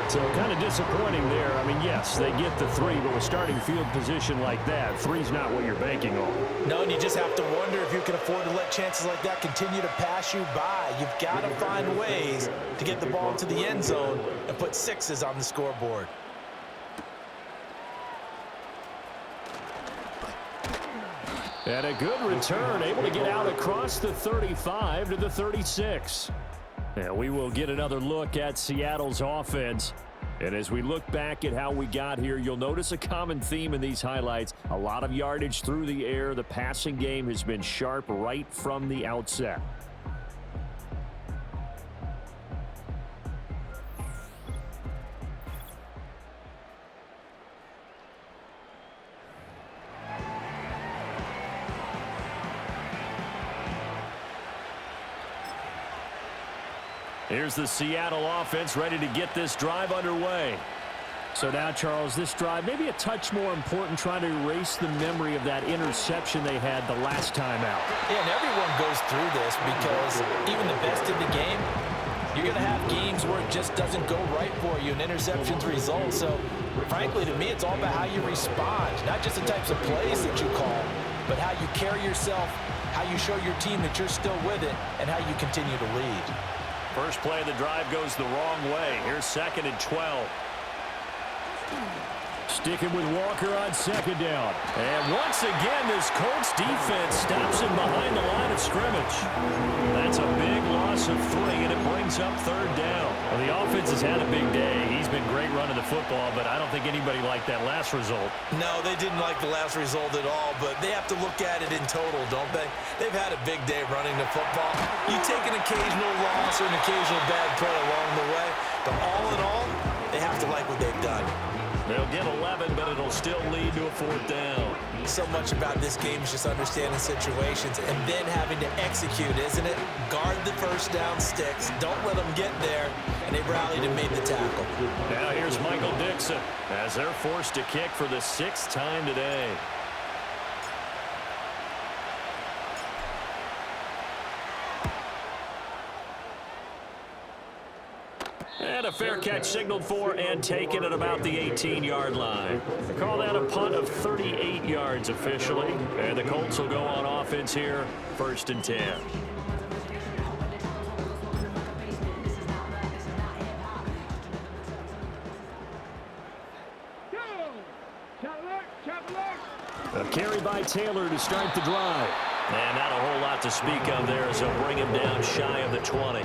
So kind of disappointing there. I mean, yes, they get the 3, but with starting field position like that, 3's not what you're banking on. No, and you just have to wonder if you can afford to let chances like that continue to pass you by. You've got to find ways to get the ball into the end zone and put 6s on the scoreboard. And a good return, able to get out across the 35 to the 36. And we will get another look at Seattle's offense. And as we look back at how we got here, you'll notice a common theme in these highlights. A lot of yardage through the air. The passing game has been sharp right from the outset. Here's the Seattle offense ready to get this drive underway. So now, Charles, this drive maybe a touch more important, trying to erase the memory of that interception they had the last time out. Yeah, and everyone goes through this because even the best in the game, you're going to have games where it just doesn't go right for you and interceptions result. So, frankly, to me, it's all about how you respond, not just the types of plays that you call, but how you carry yourself, how you show your team that you're still with it, and how you continue to lead. First play of the drive goes the wrong way. Here's 2nd and 12. Sticking with Walker on 2nd down. And once again, this Colts defense stops him behind the line of scrimmage. That's a big loss of 3, and it brings up 3rd down. Well, the offense has had a big day. He's been great running the football, but I don't think anybody liked that last result. No, they didn't like the last result at all, but they have to look at it in total, don't they? They've had a big day running the football. You take an occasional loss or an occasional bad play along the way, but all in all, they have to like what they've done. They'll get 11, but it'll still lead to a 4th down. So much about this game is just understanding situations and then having to execute, isn't it? Guard the first down sticks. Don't let them get there. And they rallied and made the tackle. Now here's Michael Dixon as they're forced to kick for the 6th time today. And a fair catch signaled for and taken at about the 18-yard line. They call that a punt of 38 yards officially. And the Colts will go on offense here, 1st and 10. A carry by Taylor to start the drive. And not a whole lot to speak of there as they'll bring him down shy of the 20.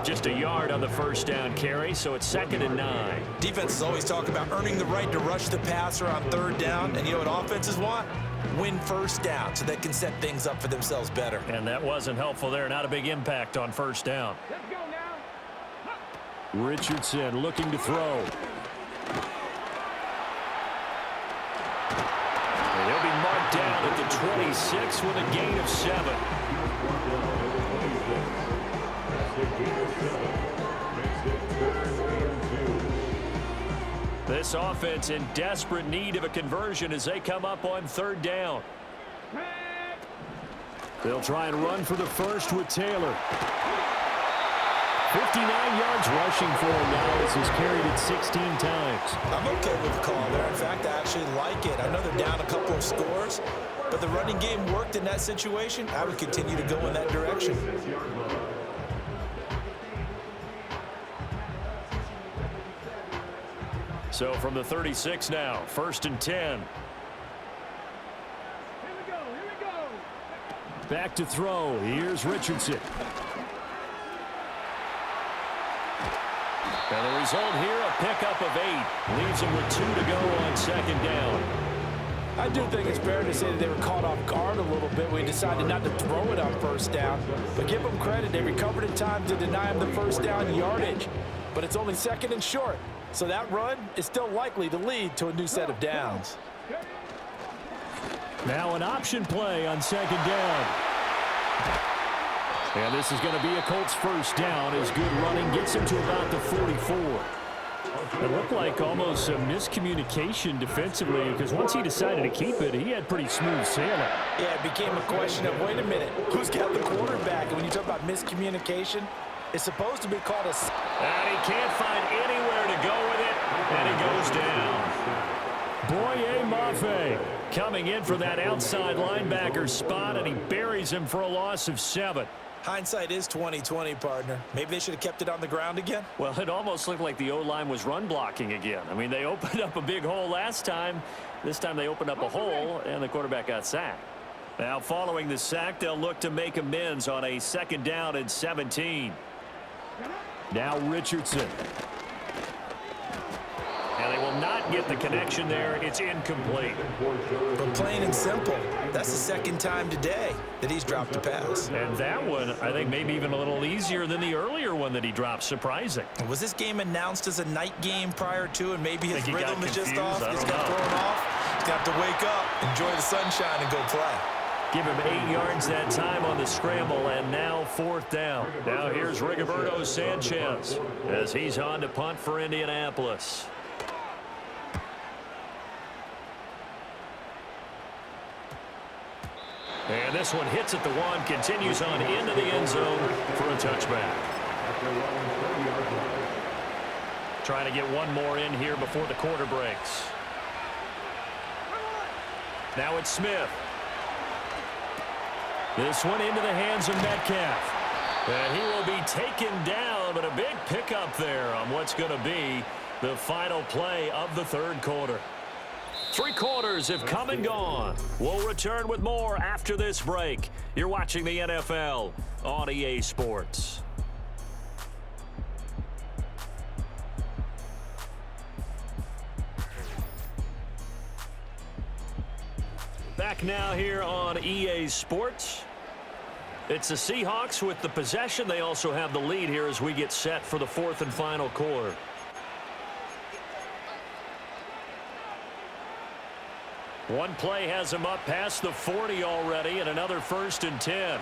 Just a yard on the first down carry, so it's 2nd and 9. Defenses always talk about earning the right to rush the passer on 3rd down, and you know what offenses want? Win first down so they can set things up for themselves better. And that wasn't helpful there. Not a big impact on first down. Let's go now. Richardson looking to throw. And he'll be marked down at the 26 with a gain of 7. This offense in desperate need of a conversion as they come up on third down. They'll try and run for the first with Taylor. 59 yards rushing for him now as he's carried it 16 times. I'm okay with the call there. In fact, I actually like it. I know they're down a couple of scores, but the running game worked in that situation. I would continue to go in that direction. So from the 36 now, 1st and 10. Back to throw. Here's Richardson. And the result here, a pickup of 8. Leaves him with 2 to go on 2nd down. I do think it's fair to say that they were caught off guard a little bit when he decided not to throw it on 1st down. But give them credit. They recovered in time to deny him the 1st down yardage. But it's only 2nd and short. So that run is still likely to lead to a new set of downs. Now an option play on 2nd down. And this is going to be a Colts 1st down as good running gets him to about the 44. It looked like almost a miscommunication defensively because once he decided to keep it, he had pretty smooth sailing. Yeah, it became a question of, wait a minute, who's got the quarterback? And when you talk about miscommunication, it's supposed to be called a... And he can't find anywhere to go with it, and he goes down. Boye Mafe coming in for that outside linebacker spot, and he buries him for a loss of 7. Hindsight is 20/20, partner. Maybe they should have kept it on the ground again. Well, it almost looked like the O-line was run blocking again. I mean, they opened up a big hole last time. This time they opened up a hole, and the quarterback got sacked. Now, following the sack, they'll look to make amends on a 2nd down and 17. Now Richardson. And they will not get the connection there. It's incomplete. But plain and simple, that's the 2nd time today that he's dropped a pass. And that one, I think, maybe even a little easier than the earlier one that he dropped. Surprising. Was this game announced as a night game prior to, and maybe his rhythm is just off? He's got thrown off. He's got to wake up, enjoy the sunshine, and go play. Give him 8 yards that time on the scramble, and now 4th down. Now here's Rigoberto Sanchez as he's on to punt for Indianapolis. And this one hits at the 1, continues on into the end zone for a touchback. Trying to get one more in here before the quarter breaks. Now it's Smith. This one into the hands of Metcalf. And he will be taken down, but a big pickup there on what's going to be the final play of the 3rd quarter. 3 quarters have come and gone. We'll return with more after this break. You're watching the NFL on EA Sports. Back now here on EA Sports. It's the Seahawks with the possession. They also have the lead here as we get set for the 4th and final quarter. One play has him up past the 40 already, and another 1st and 10.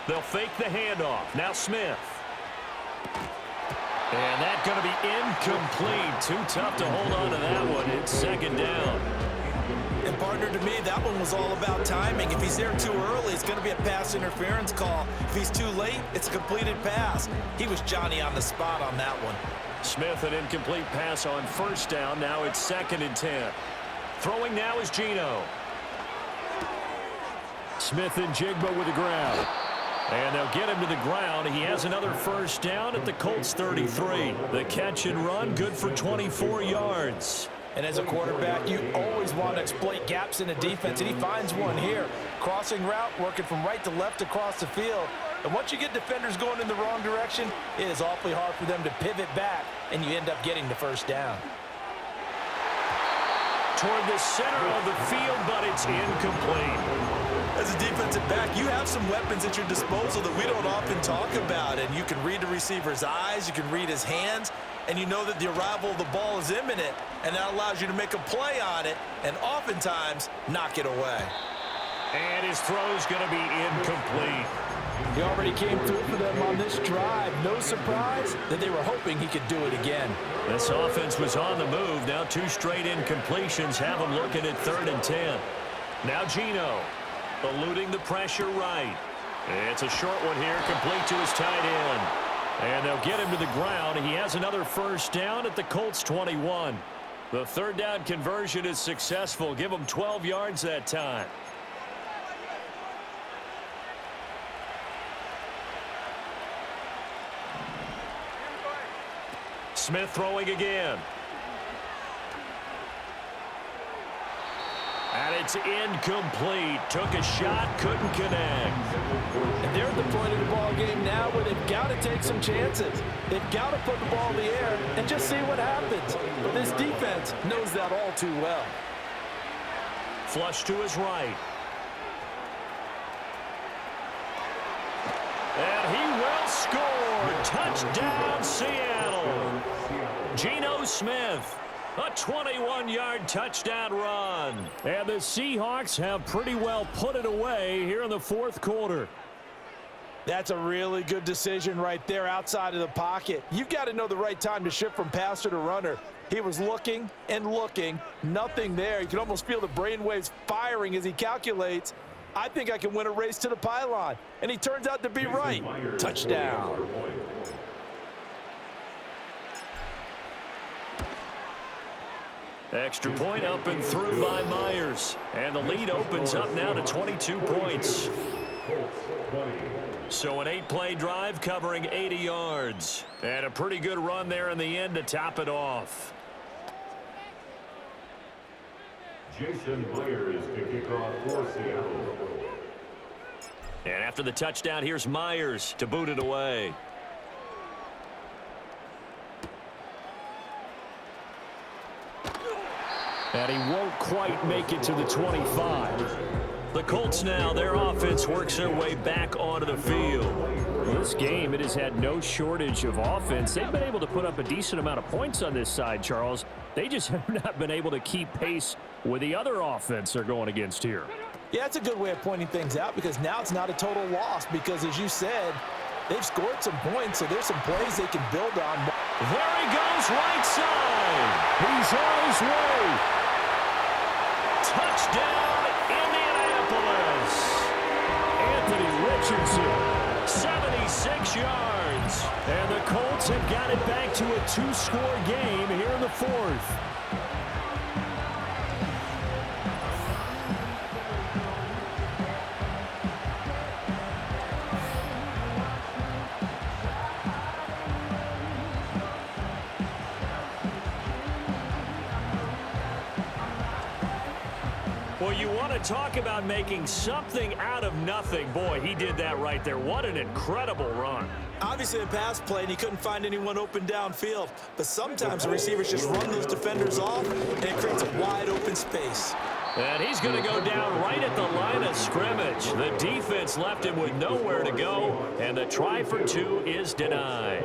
They'll fake the handoff. Now Smith. And that's going to be incomplete. Too tough to hold on to that one. It's 2nd down. And partner, to me, that one was all about timing. If he's there too early, it's going to be a pass interference call. If he's too late, it's a completed pass. He was Johnny on the spot on that one. Smith, an incomplete pass on 1st down. Now it's 2nd and 10. Throwing now is Geno. Smith and Jigba with the ground. And they'll get him to the ground. He has another 1st down at the Colts 33. The catch and run, good for 24 yards. And as a quarterback, you always want to exploit gaps in the defense, and he finds one here. Crossing route, working from right to left across the field. And once you get defenders going in the wrong direction, it is awfully hard for them to pivot back, and you end up getting the 1st down. Toward the center of the field, but it's incomplete. As a defensive back, you have some weapons at your disposal that we don't often talk about, and you can read the receiver's eyes, you can read his hands, and you know that the arrival of the ball is imminent, and that allows you to make a play on it and oftentimes knock it away. And his throw's going to be incomplete. He already came through for them on this drive. No surprise that they were hoping he could do it again. This offense was on the move. Now 2 straight incompletions have them looking at 3rd and 10. Now Geno eluding the pressure right. It's a short one here, complete to his tight end. And they'll get him to the ground. He has another first down at the Colts 21. The 3rd down conversion is successful. Give him 12 yards that time. Smith throwing again. And it's incomplete. Took a shot, couldn't connect. And they're at the point of the ball game now where they've got to take some chances. They've got to put the ball in the air and just see what happens. But this defense knows that all too well. Flush to his right. And he will score. Touchdown, Seattle. Geno Smith. A 21-yard touchdown run. And the Seahawks have pretty well put it away here in the 4th quarter. That's a really good decision right there outside of the pocket. You've got to know the right time to shift from passer to runner. He was looking and looking. Nothing there. You can almost feel the brainwaves firing as he calculates, I think I can win a race to the pylon. And he turns out to be right. Touchdown. Extra point up and through by Myers. And the lead opens up now to 22 points. So an 8-play drive covering 80 yards. And a pretty good run there in the end to top it off. Jason Myers to kick off for Seattle. And after the touchdown, here's Myers to boot it away. And he won't quite make it to the 25. The Colts now, their offense works their way back onto the field. This game, it has had no shortage of offense. They've been able to put up a decent amount of points on this side, Charles. They just have not been able to keep pace with the other offense they're going against here. Yeah, that's a good way of pointing things out because now it's not a total loss because, as you said, they've scored some points, so there's some plays they can build on. There he goes, right side. He's on his way. Touchdown, Indianapolis. Anthony Richardson, 76 yards. And the Colts have got it back to a 2-score game here in the 4th. Well, you want to talk about making something out of nothing. Boy, he did that right there. What an incredible run. Obviously a pass play, and he couldn't find anyone open downfield. But sometimes the receivers just run those defenders off, and it creates a wide open space. And he's going to go down right at the line of scrimmage. The defense left him with nowhere to go, and the try for 2 is denied.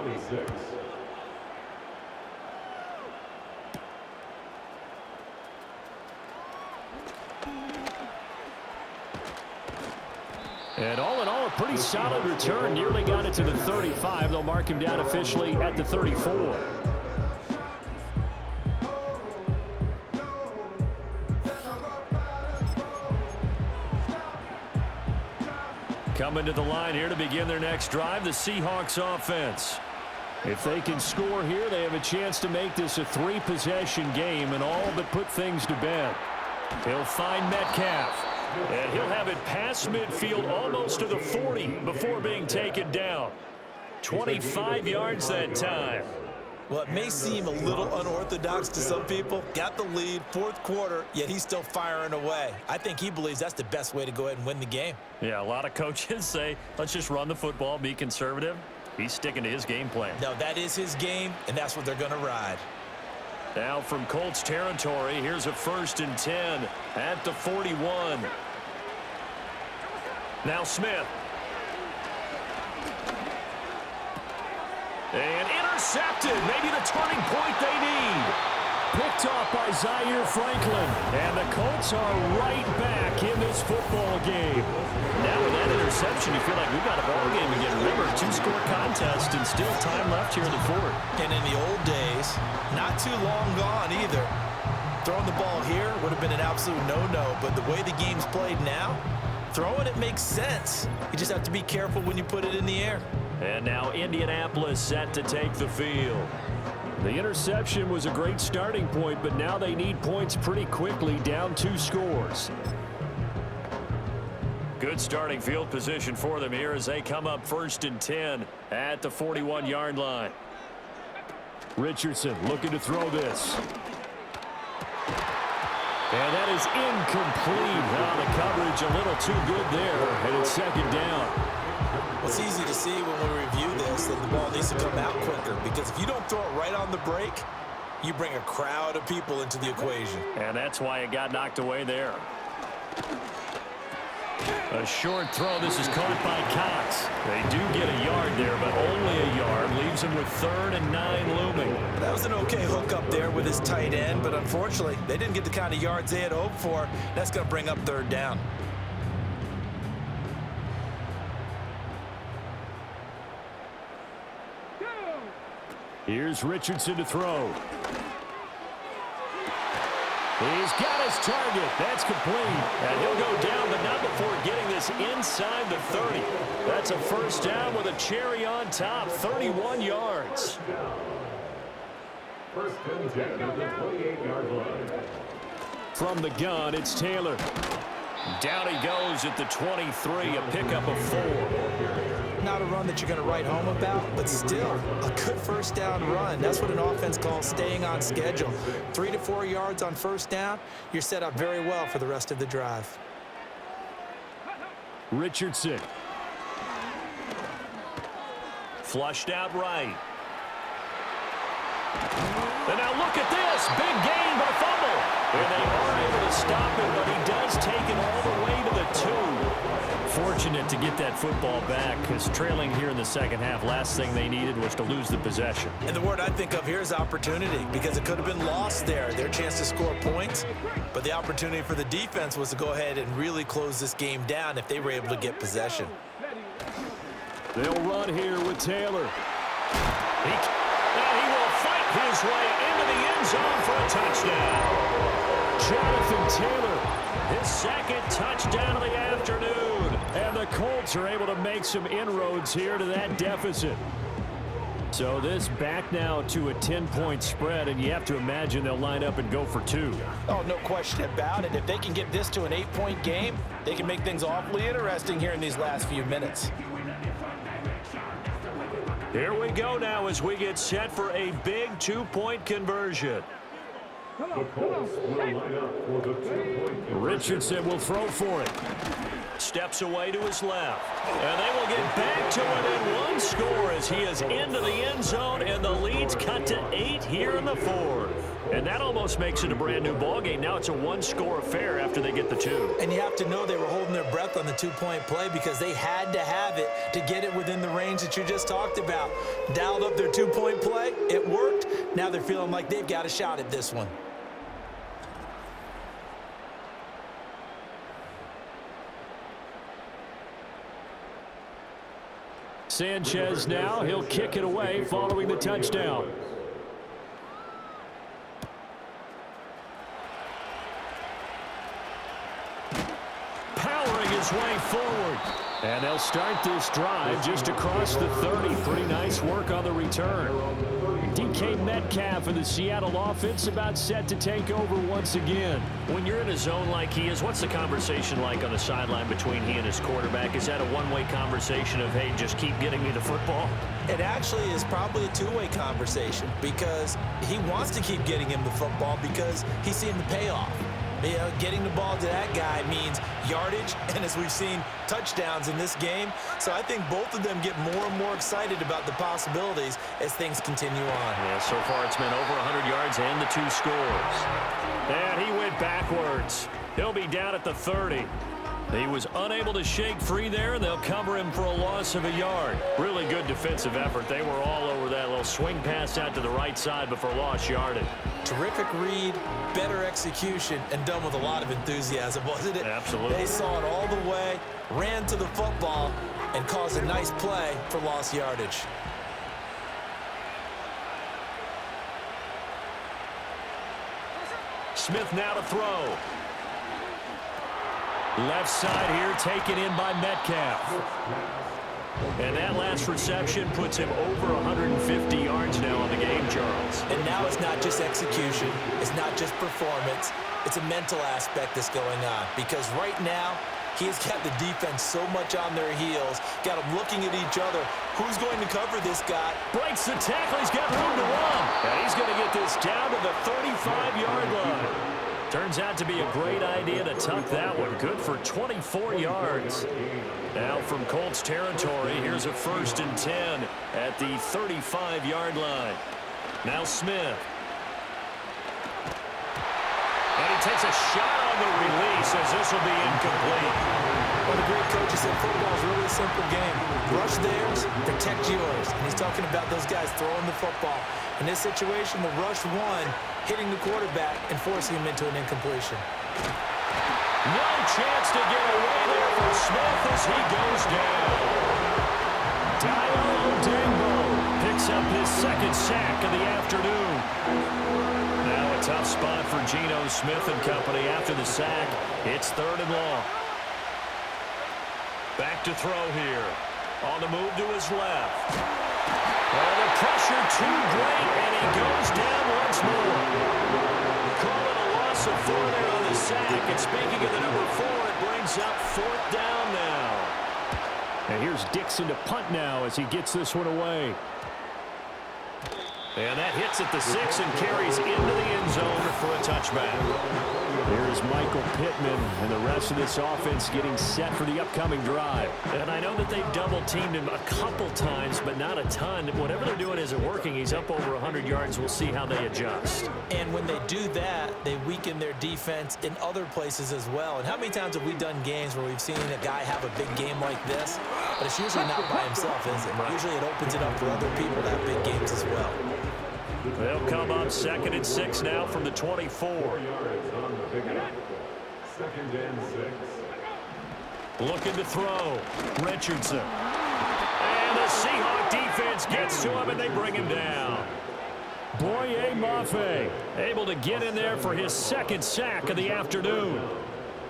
And all in all, a pretty solid return. Nearly got it to the 35. They'll mark him down officially at the 34. Coming to the line here to begin their next drive, the Seahawks offense. If they can score here, they have a chance to make this a 3-possession game and all but put things to bed. He'll find Metcalf. And he'll have it past midfield almost to the 40 before being taken down. 25 yards that time. Well, it may seem a little unorthodox to some people. Got the lead, 4th quarter, yet he's still firing away. I think he believes that's the best way to go ahead and win the game. Yeah, a lot of coaches say, let's just run the football, be conservative. He's sticking to his game plan. No, that is his game, and that's what they're going to ride. Now from Colts territory, here's a 1st and 10 at the 41. Now Smith. And intercepted. Maybe the turning point they need. Picked off by Zaire Franklin. And the Colts are right back in this football game. Now with that interception, you feel like we've got a ball game again. Remember, 2-score contest and still time left here in the fourth. And in the old days, not too long gone either, throwing the ball here would have been an absolute no-no. But the way the game's played now, throwing it makes sense. You just have to be careful when you put it in the air. And now Indianapolis set to take the field. The interception was a great starting point, but now they need points pretty quickly, down 2 scores. Good starting field position for them here as they come up 1st and 10 at the 41-yard line. Richardson looking to throw this. And that is incomplete. The coverage a little too good there, and it's 2nd down. It's easy to see when we review this that the ball needs to come out quicker, because if you don't throw it right on the break, you bring a crowd of people into the equation. And that's why it got knocked away there. A short throw. This is caught by Cox. They do get a yard there, but only a yard. Leaves them with 3rd and 9 looming. That was an okay hook up there with his tight end, but unfortunately, they didn't get the kind of yards they had hoped for. That's going to bring up 3rd down. Here's Richardson to throw. He's got his target. That's complete. And he'll go down, but not before getting this inside the 30. That's a 1st down with a cherry on top, 31 yards. 1st and 10 at the 28-yard line. From the gun, it's Taylor. Down he goes at the 23, a pickup of 4. Not a run that you're going to write home about, but still a good 1st down run. That's what an offense calls staying on schedule. 3 to 4 yards on 1st down, you're set up very well for the rest of the drive. Richardson. Flushed out right. And now look at this. Big gain, but a fumble. And they are able to stop him, but he does take it all the way to the 2. Fortunate to get that football back, because trailing here in the 2nd half, last thing they needed was to lose the possession. And the word I think of here is opportunity, because it could have been lost there, their chance to score points. But the opportunity for the defense was to go ahead and really close this game down if they were able to get possession. They'll run here with Taylor. He will fight his way into the end zone for a touchdown. Jonathan Taylor, his 2nd touchdown of the afternoon. And the Colts are able to make some inroads here to that deficit. So this back now to a 10-point spread, and you have to imagine they'll line up and go for 2. Oh, no question about it. If they can get this to an 8-point game, they can make things awfully interesting here in these last few minutes. Here we go now as we get set for a big 2-point conversion. The Colts will line up for the 2-point conversion. Richardson will throw for it. Steps away to his left. And they will get back to within 1 score as he is into the end zone, and the lead's cut to 8 here in the 4th. And that almost makes it a brand new ball game. Now it's a 1-score affair after they get the 2. And you have to know they were holding their breath on the 2-point play, because they had to have it to get it within the range that you just talked about. Dialed up their 2-point play. It worked. Now they're feeling like they've got a shot at this one. Sanchez now, he'll kick it away following the touchdown. Powering his way forward. And they'll start this drive just across the 30. Pretty nice work on the return. DK Metcalf and the Seattle offense about set to take over once again. When you're in a zone like he is, what's the conversation like on the sideline between he and his quarterback? Is that a one-way conversation of, hey, just keep getting me the football? It actually is probably a two-way conversation, because he wants to keep getting him the football because he's seeing the payoff. You know, getting the ball to that guy means yardage, and as we've seen, touchdowns in this game. So I think both of them get more and more excited about the possibilities as things continue on. Yeah, so far it's been over 100 yards and the 2 scores. And he went backwards. He'll be down at the 30. He was unable to shake free there, and they'll cover him for a loss of a yard. Really good defensive effort. They were all over that little little swing pass out to the right side before lost yardage. Terrific read, better execution, and done with a lot of enthusiasm, wasn't it? Absolutely. They saw it all the way, ran to the football, and caused a nice play for lost yardage. Smith now to throw. Left side here taken in by Metcalf. And that last reception puts him over 150 yards now on the game, Charles. And now it's not just execution. It's not just performance. It's a mental aspect that's going on. Because right now, he has got the defense so much on their heels, got them looking at each other. Who's going to cover this guy? Breaks the tackle. He's got room to run. And he's going to get this down to the 35-yard line. Turns out to be a great idea to tuck that one. Good for 24 yards. Now from Colts territory, here's a 1st and 10 at the 35-yard line. Now Smith. And he takes a shot on the release as this will be incomplete. Well, the great coach said football is really a simple game. Rush theirs, protect yours. And he's talking about those guys throwing the football. In this situation, the rush won, hitting the quarterback and forcing him into an incompletion. No chance to get away there for Smith as he goes down. Diallo Dingbo picks up his 2nd sack of the afternoon. Now a tough spot for Geno Smith and company after the sack. It's 3rd and long. Back to throw here. On the move to his left. Well, the pressure too great, and he goes down once more. Call it a loss of 4 there on the sack. And speaking of the number 4, it brings up 4th down now. And here's Dixon to punt now as he gets this one away. And that hits at the 6 and carries into the end zone for a touchback. Here's Michael Pittman and the rest of this offense getting set for the upcoming drive. And I know that they've double-teamed him a couple times, but not a ton. Whatever they're doing isn't working. He's up over 100 yards. We'll see how they adjust. And when they do that, they weaken their defense in other places as well. And how many times have we done games where we've seen a guy have a big game like this? But it's usually not by himself, is it? Right. Usually it opens it up for other people to have big games as well. They'll come up 2nd and 6 now from the 24. 2nd and 6. Looking to throw. Richardson. And the Seahawks defense gets to him, and they bring him down. Boye Mafe able to get in there for his 2nd sack of the afternoon.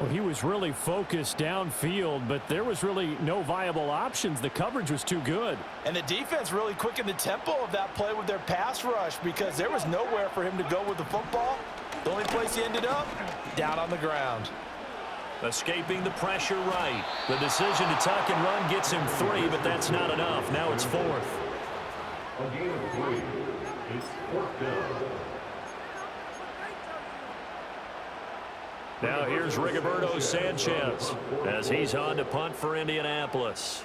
Well, he was really focused downfield, but there was really no viable options. The coverage was too good. And the defense really quickened the tempo of that play with their pass rush because there was nowhere for him to go with the football. The only place he ended up, down on the ground. Escaping the pressure right. The decision to tuck and run gets him 3, but that's not enough. Now it's 4th. A gain of 3. It's 4th down. Now here's Rigoberto Sanchez as he's on to punt for Indianapolis.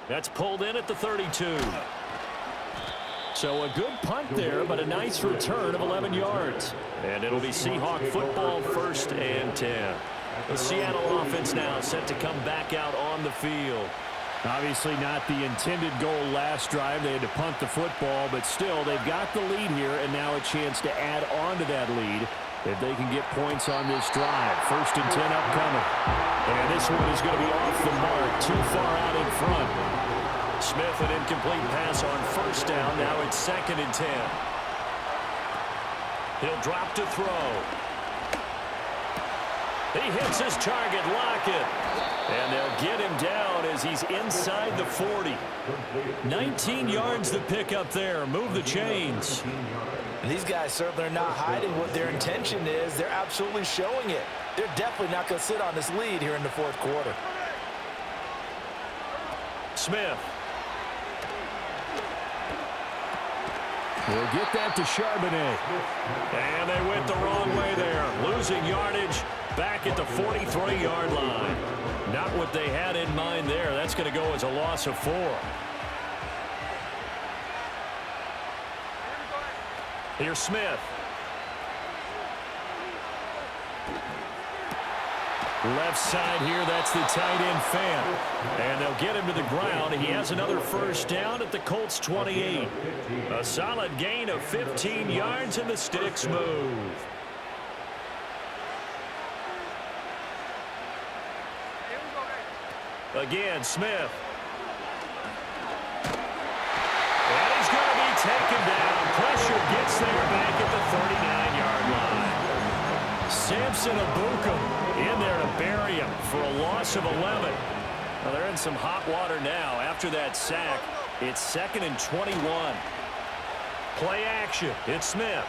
That's pulled in at the 32. So a good punt there, but a nice return of 11 yards. And it'll be Seahawk football, 1st and 10. The Seattle offense now set to come back out on the field. Obviously not the intended goal last drive. They had to punt the football, but still they've got the lead here and now a chance to add on to that lead if they can get points on this drive. 1st and 10 upcoming. And this one is going to be off the mark, too far out in front. Smith, an incomplete pass on 1st down. Now it's 2nd and 10. He'll drop to throw. He hits his target, Lockett. And they'll get him down as he's inside the 40. 19 yards to pick up there. Move the chains. And these guys certainly are not hiding what their intention is. They're absolutely showing it. They're definitely not going to sit on this lead here in the 4th quarter. Smith. We'll get that to Charbonnet. And they went the wrong way there. Losing yardage back at the 43-yard line. Not what they had in mind there. That's going to go as a loss of 4. Here's Smith. Left side here, that's the tight end Fan. And they'll get him to the ground. He has another first down at the Colts 28. A solid gain of 15 yards, and the sticks move. Again, Smith. And he's going to be taken down. Pressure gets there back at the 39-yard line. Samson Abukum in there to bury him for a loss of 11. Well, they're in some hot water now after that sack. It's 2nd and 21. Play action. It's Smith.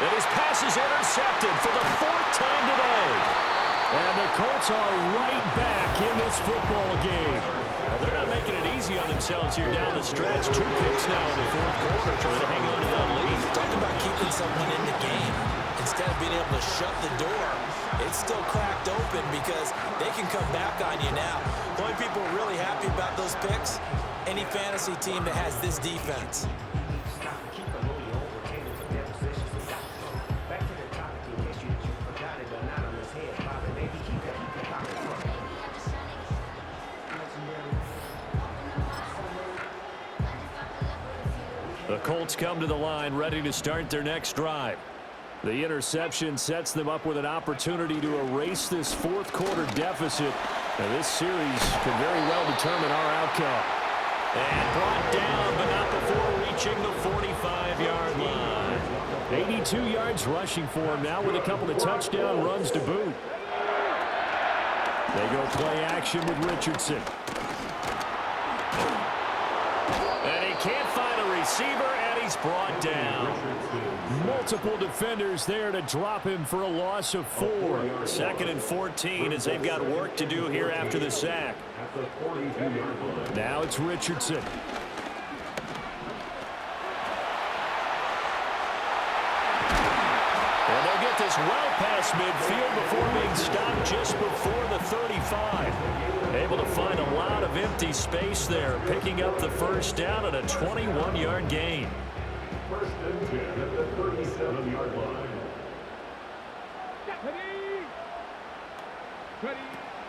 And his pass is intercepted for the 4th time today. And the Colts are right back in this football game. Well, they're not making it easy on themselves here down the stretch. 2 picks now in the 4th quarter trying to hang on to that lead. Talk about keeping someone in the game. Instead of being able to shut the door, it's still cracked open because they can come back on you now. The only people really happy about those picks, any fantasy team that has this defense. The Colts come to the line ready to start their next drive. The interception sets them up with an opportunity to erase this 4th quarter deficit. Now, this series could very well determine our outcome. And brought down, but not before reaching the 45-yard line. 82 yards rushing for him now with a couple of touchdown runs to boot. They go play action with Richardson. And he can't find a receiver, and he's brought down. Multiple defenders there to drop him for a loss of 4. 2nd and 14 as they've got work to do here after the sack. Now it's Richardson. And they'll get this well past midfield before being stopped just before the 35. Able to find a lot of empty space there, picking up the first down at a 21-yard gain. 1st and 10 at the 37-yard line.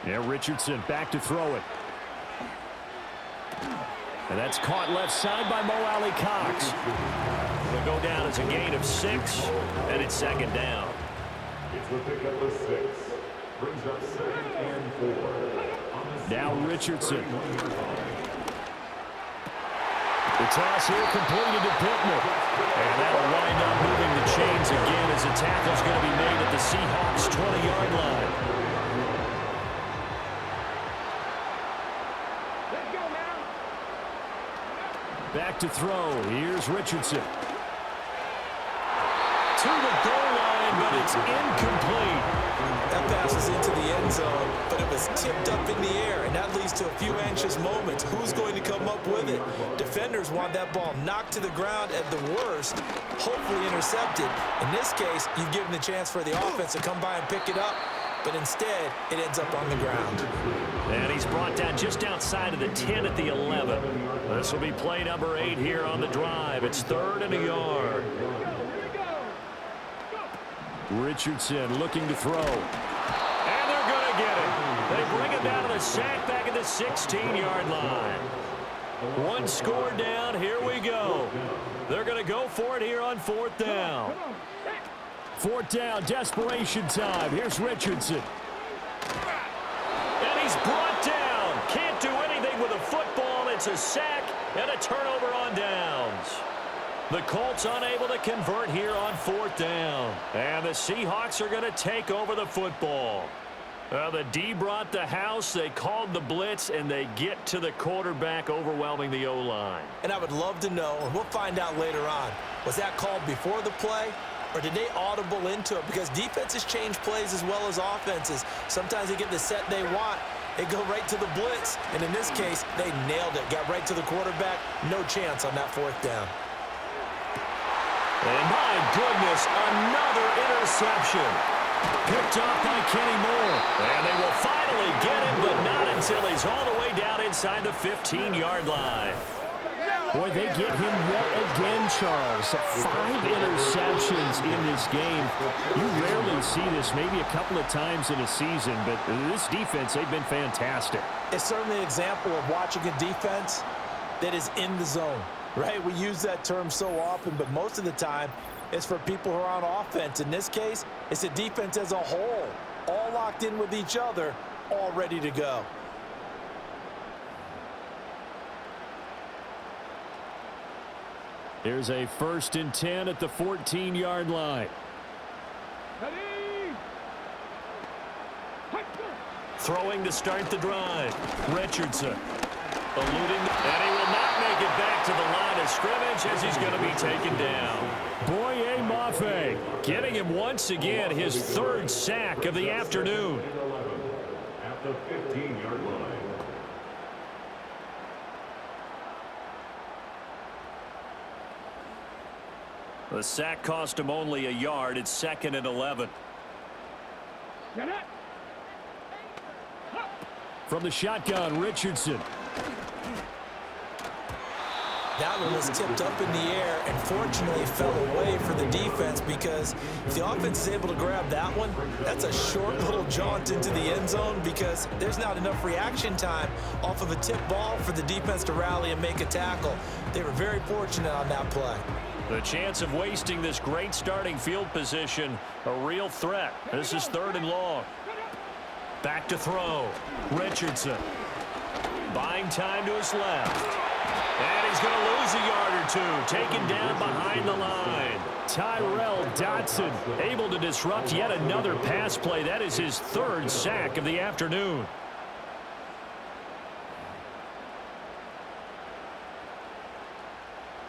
Yeah, Richardson back to throw it. And that's caught left side by Mo Alley Cox. It'll go down as a gain of 6, and it's 2nd down. It's the pickup of 6. Brings up 2nd and 4. Now Richardson. The toss here completed to Pittman. And that'll wind up moving the chains again as a tackle's going to be made at the Seahawks 20-yard line. Back to throw. Here's Richardson. To the goal line, but it's incomplete. That pass is into the end zone, but it was tipped up in the air, and that leads to a few anxious moments. Who's going to come up with it? Defenders want that ball knocked to the ground at the worst, hopefully intercepted. In this case, you've given the chance for the offense to come by and pick it up, but instead, it ends up on the ground. And he's brought down just outside of the 10 at the 11. This will be play number 8 here on the drive. It's 3rd and a yard. Richardson looking to throw. And they're going to get it. They bring it down to the sack back at the 16-yard line. 1 score down. Here we go. They're going to go for it here on 4th down. 4th down, desperation time. Here's Richardson. And he's brought down. Can't do anything with a football. It's a sack and a turnover on downs. The Colts unable to convert here on 4th down. And the Seahawks are going to take over the football. The D brought the house. They called the blitz, and they get to the quarterback, overwhelming the O-line. And I would love to know, and we'll find out later on, was that called before the play, or did they audible into it? Because defenses change plays as well as offenses. Sometimes they get the set they want. They go right to the blitz. And in this case, they nailed it. Got right to the quarterback. No chance on that 4th down. And my goodness, another interception. Picked off by Kenny Moore. And they will finally get him, but not until he's all the way down inside the 15-yard line. Boy, they get him yet again, Charles. 5 interceptions in this game. You rarely see this, maybe a couple of times in a season, but this defense, they've been fantastic. It's certainly an example of watching a defense that is in the zone, right? We use that term so often, but most of the time, it's for people who are on offense. In this case, it's a defense as a whole, all locked in with each other, all ready to go. Here's a 1st and 10 at the 14-yard line. Throwing to start the drive. Richardson eluding, and he will not make it back to the line of scrimmage as he's going to be taken down. Boye Mafe getting him once again his 3rd sack of the afternoon. At the 15-yard line. The sack cost him only a yard. It's 2nd and 11. From the shotgun, Richardson. That one was tipped up in the air and fortunately fell away for the defense, because if the offense is able to grab that one, that's a short little jaunt into the end zone because there's not enough reaction time off of a tip ball for the defense to rally and make a tackle. They were very fortunate on that play. The chance of wasting this great starting field position, a real threat. This is 3rd and long. Back to throw. Richardson. Buying time to his left. And he's going to lose a yard or two. Taken down behind the line. Tyrell Dotson able to disrupt yet another pass play. That is his 3rd sack of the afternoon.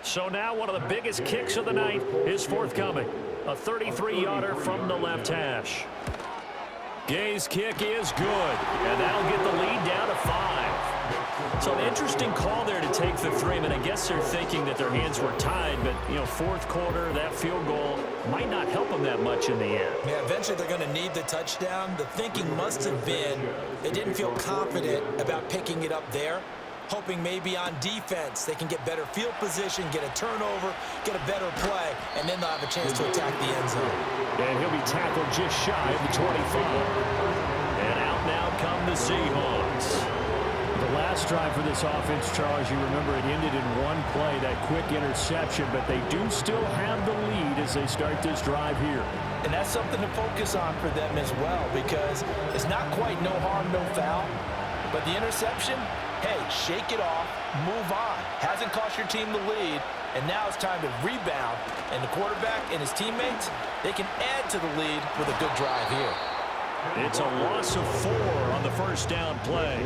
So now one of the biggest kicks of the night is forthcoming. A 33-yarder from the left hash. Gay's kick is good, and that'll get the lead down to 5. So an interesting call there to take the 3. I mean, I guess they're thinking that their hands were tied, but, you know, 4th quarter, that field goal might not help them that much in the end. Yeah, eventually they're going to need the touchdown. The thinking must have been they didn't feel confident about picking it up there, hoping maybe on defense they can get better field position, get a turnover, get a better play, and then they'll have a chance to attack the end zone. And he'll be tackled just shy of the 25. And out now come the Seahawks. The last drive for this offense, Charles, you remember it ended in one play, that quick interception, but they do still have the lead as they start this drive here. And that's something to focus on for them as well, because it's not quite no harm, no foul, but the interception, hey, shake it off, move on. Hasn't cost your team the lead, and now it's time to rebound. And the quarterback and his teammates, they can add to the lead with a good drive here. It's a loss of 4 on the 1st down play.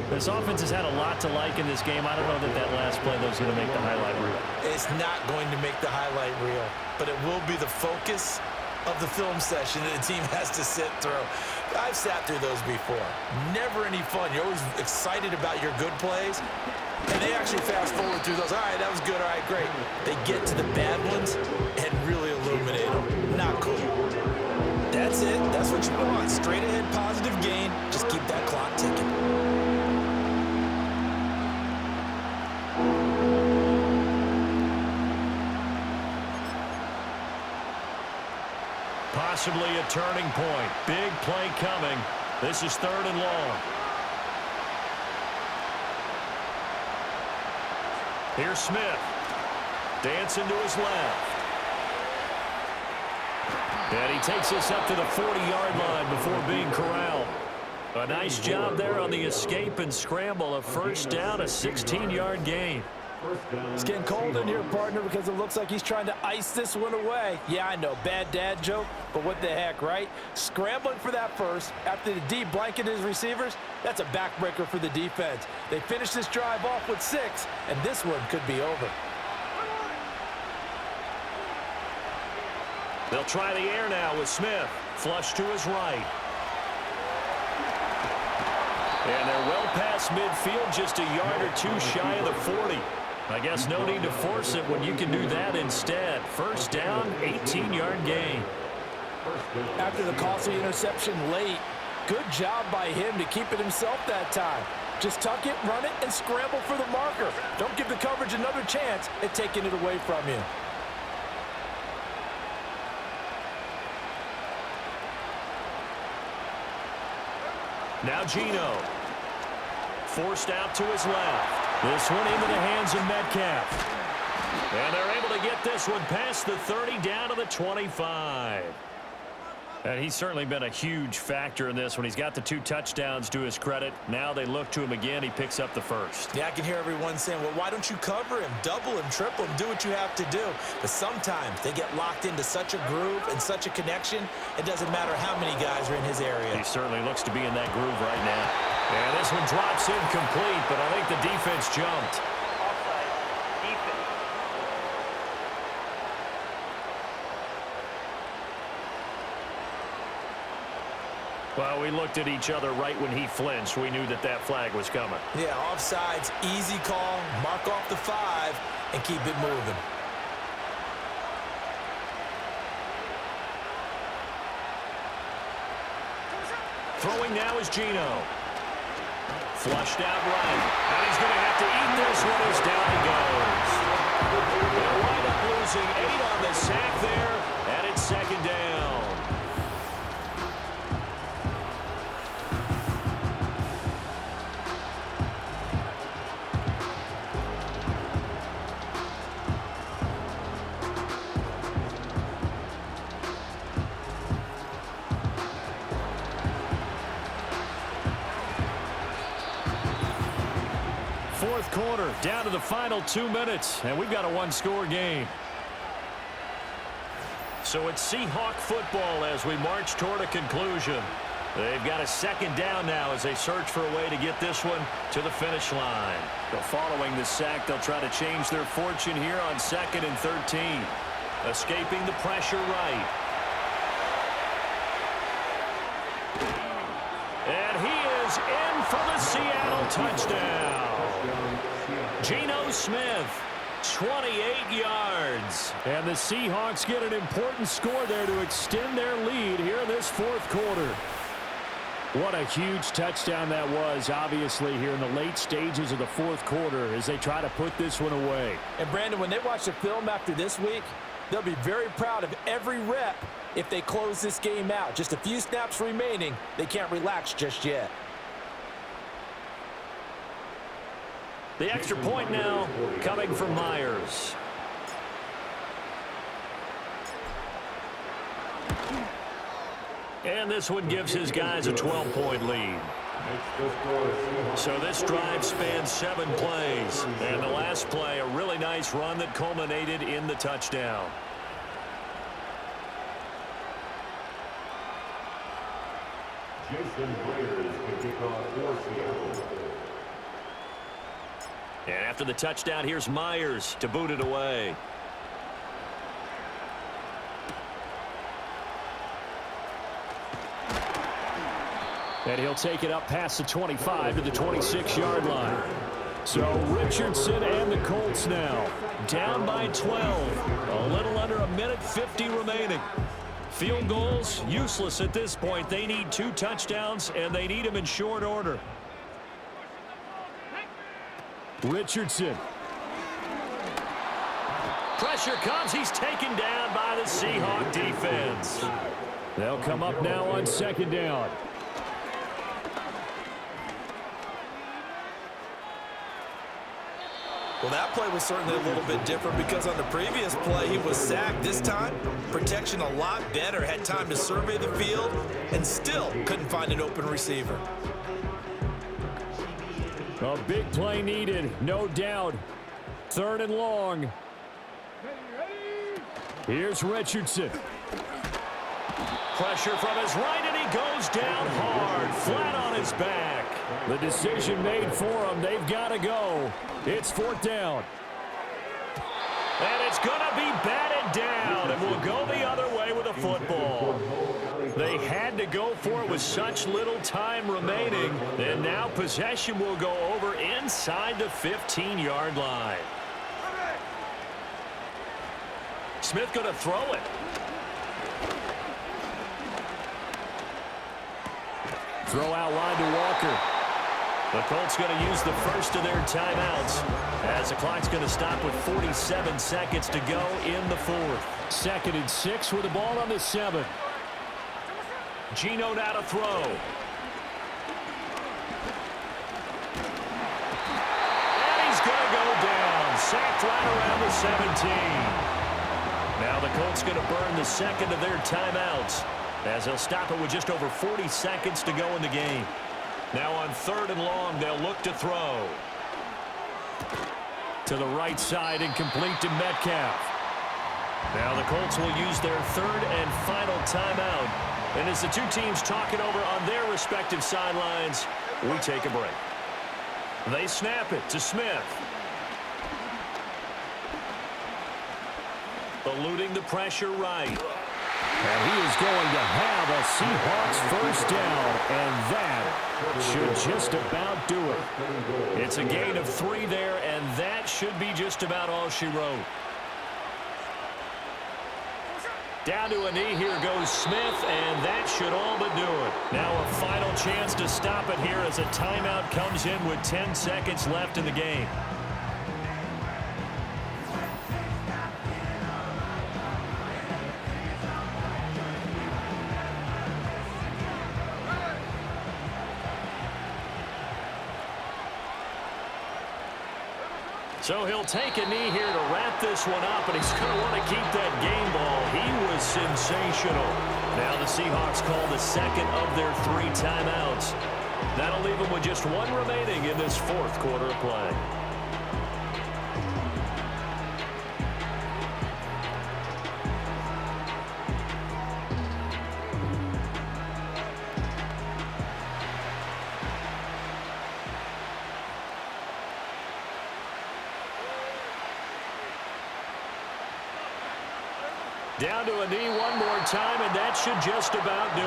This offense has had a lot to like in this game. I don't know that that last play, though, is going to make the highlight reel. It's not going to make the highlight reel, but it will be the focus of the film session that the team has to sit through. I've sat through those before. Never any fun. You're always excited about your good plays, and they actually fast forward through those. All right, that was good. All right, great. They get to the bad ones and really illuminate them. Not cool. That's it. That's what you want. Straight ahead, positive gain. Just keep that clock ticking. Possibly a turning point. Big play coming. This is 3rd and long. Here's Smith. Dancing to his left. And he takes us up to the 40-yard line before being corralled. A nice job there on the escape and scramble. A 1st down, a 16-yard gain. It's getting cold in here, partner, because it looks like he's trying to ice this one away. Yeah, I know, bad dad joke, but what the heck, right? Scrambling for that first after the D blanketed his receivers, that's a backbreaker for the defense. They finish this drive off with 6, and this one could be over. They'll try the air now with Smith. Flush to his right. And they're well past midfield, just a yard or 2 shy of the 40. I guess no need to force it when you can do that instead. 1st down, 18-yard gain. After the costly interception late, good job by him to keep it himself that time. Just tuck it, run it, and scramble for the marker. Don't give the coverage another chance at taking it away from you. Now Geno. Forced out to his left. This one into the hands of Metcalf. And they're able to get this one past the 30 down to the 25. And he's certainly been a huge factor in this when he's got the 2 touchdowns to his credit. Now they look to him again. He picks up the first. Yeah, I can hear everyone saying, well, why don't you cover him, double him, triple him, do what you have to do. But sometimes they get locked into such a groove and such a connection, it doesn't matter how many guys are in his area. He certainly looks to be in that groove right now. And this one drops incomplete, but I think the defense jumped. Well, we looked at each other right when he flinched. We knew that that flag was coming. Yeah, offsides, easy call, mark off the 5, and keep it moving. Throwing now is Geno. Flushed out right. And he's going to have to eat this one as down he goes. They'll wind up losing 8 on the sack there, and it's 2nd down. Fourth quarter, down to the final 2 minutes, and we've got a 1-score game. So it's Seahawk football as we march toward a conclusion. They've got a 2nd down now as they search for a way to get this one to the finish line. But following the sack, they'll try to change their fortune here on 2nd and 13. Escaping the pressure right. And he is in for the Seattle touchdown. Geno Smith, 28 yards. And the Seahawks get an important score there to extend their lead here in this 4th quarter. What a huge touchdown that was, obviously, here in the late stages of the 4th quarter as they try to put this one away. And, Brandon, when they watch the film after this week, they'll be very proud of every rep if they close this game out. Just a few snaps remaining. They can't relax just yet. The extra point now coming from Myers. And this one gives his guys a 12-point lead. So this drive spans 7 plays. And the last play, a really nice run that culminated in the touchdown. Jason Myers can kick off for Seattle. And after the touchdown, here's Myers to boot it away. And he'll take it up past the 25 to the 26-yard line. So Richardson and the Colts now down by 12. A little under a minute 50 remaining. Field goals useless at this point. They need 2 touchdowns, and they need them in short order. Richardson. Pressure comes. He's taken down by the Seahawk defense. They'll come up now on 2nd down. Well, that play was certainly a little bit different because on the previous play, he was sacked. This time, protection a lot better. Had time to survey the field and still couldn't find an open receiver. A big play needed, no doubt. 3rd and long. Here's Richardson. Pressure from his right, and he goes down hard, flat on his back. The decision made for him. They've got to go. It's 4th down. And it's going to be batted down, and we'll go the other way with a football. They had to go for it with such little time remaining, and now possession will go over inside the 15-yard line. Smith going to throw it. Throw out line to Walker. The Colts going to use the first of their timeouts as the clock's going to stop with 47 seconds to go in the fourth. 2nd and 6 with the ball on the 7. Geno now to throw. And he's going to go down. Sacked right around the 17. Now the Colts going to burn the second of their timeouts as they'll stop it with just over 40 seconds to go in the game. Now on 3rd and long, they'll look to throw. To the right side and complete to Metcalf. Now the Colts will use their 3rd and final timeout. And as the two teams talk it over on their respective sidelines, we take a break. They snap it to Smith. Eluding the pressure right. And he is going to have a Seahawks first down, and that should just about do it. It's a gain of 3 there, and that should be just about all she wrote. Down to a knee, here goes Smith, and that should all but do it. Now a final chance to stop it here as a timeout comes in with 10 seconds left in the game. So he'll take a knee here to wrap this one up, and he's going to want to keep that game ball. He was sensational. Now the Seahawks call the second of their 3 timeouts. That'll leave them with just 1 remaining in this 4th quarter of play. Down to a knee one more time, and that should just about do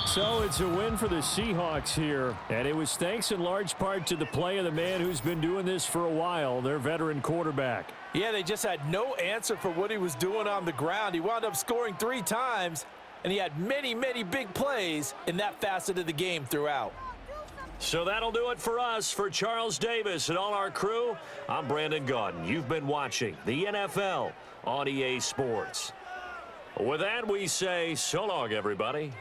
it. So it's a win for the Seahawks here, and it was thanks in large part to the play of the man who's been doing this for a while, their veteran quarterback. Yeah, they just had no answer for what he was doing on the ground. He wound up scoring 3 times, and he had many, many big plays in that facet of the game throughout. So that'll do it for us. For Charles Davis and all our crew, I'm Brandon Gaudin. You've been watching the NFL on EA Sports. With that, we say so long, everybody.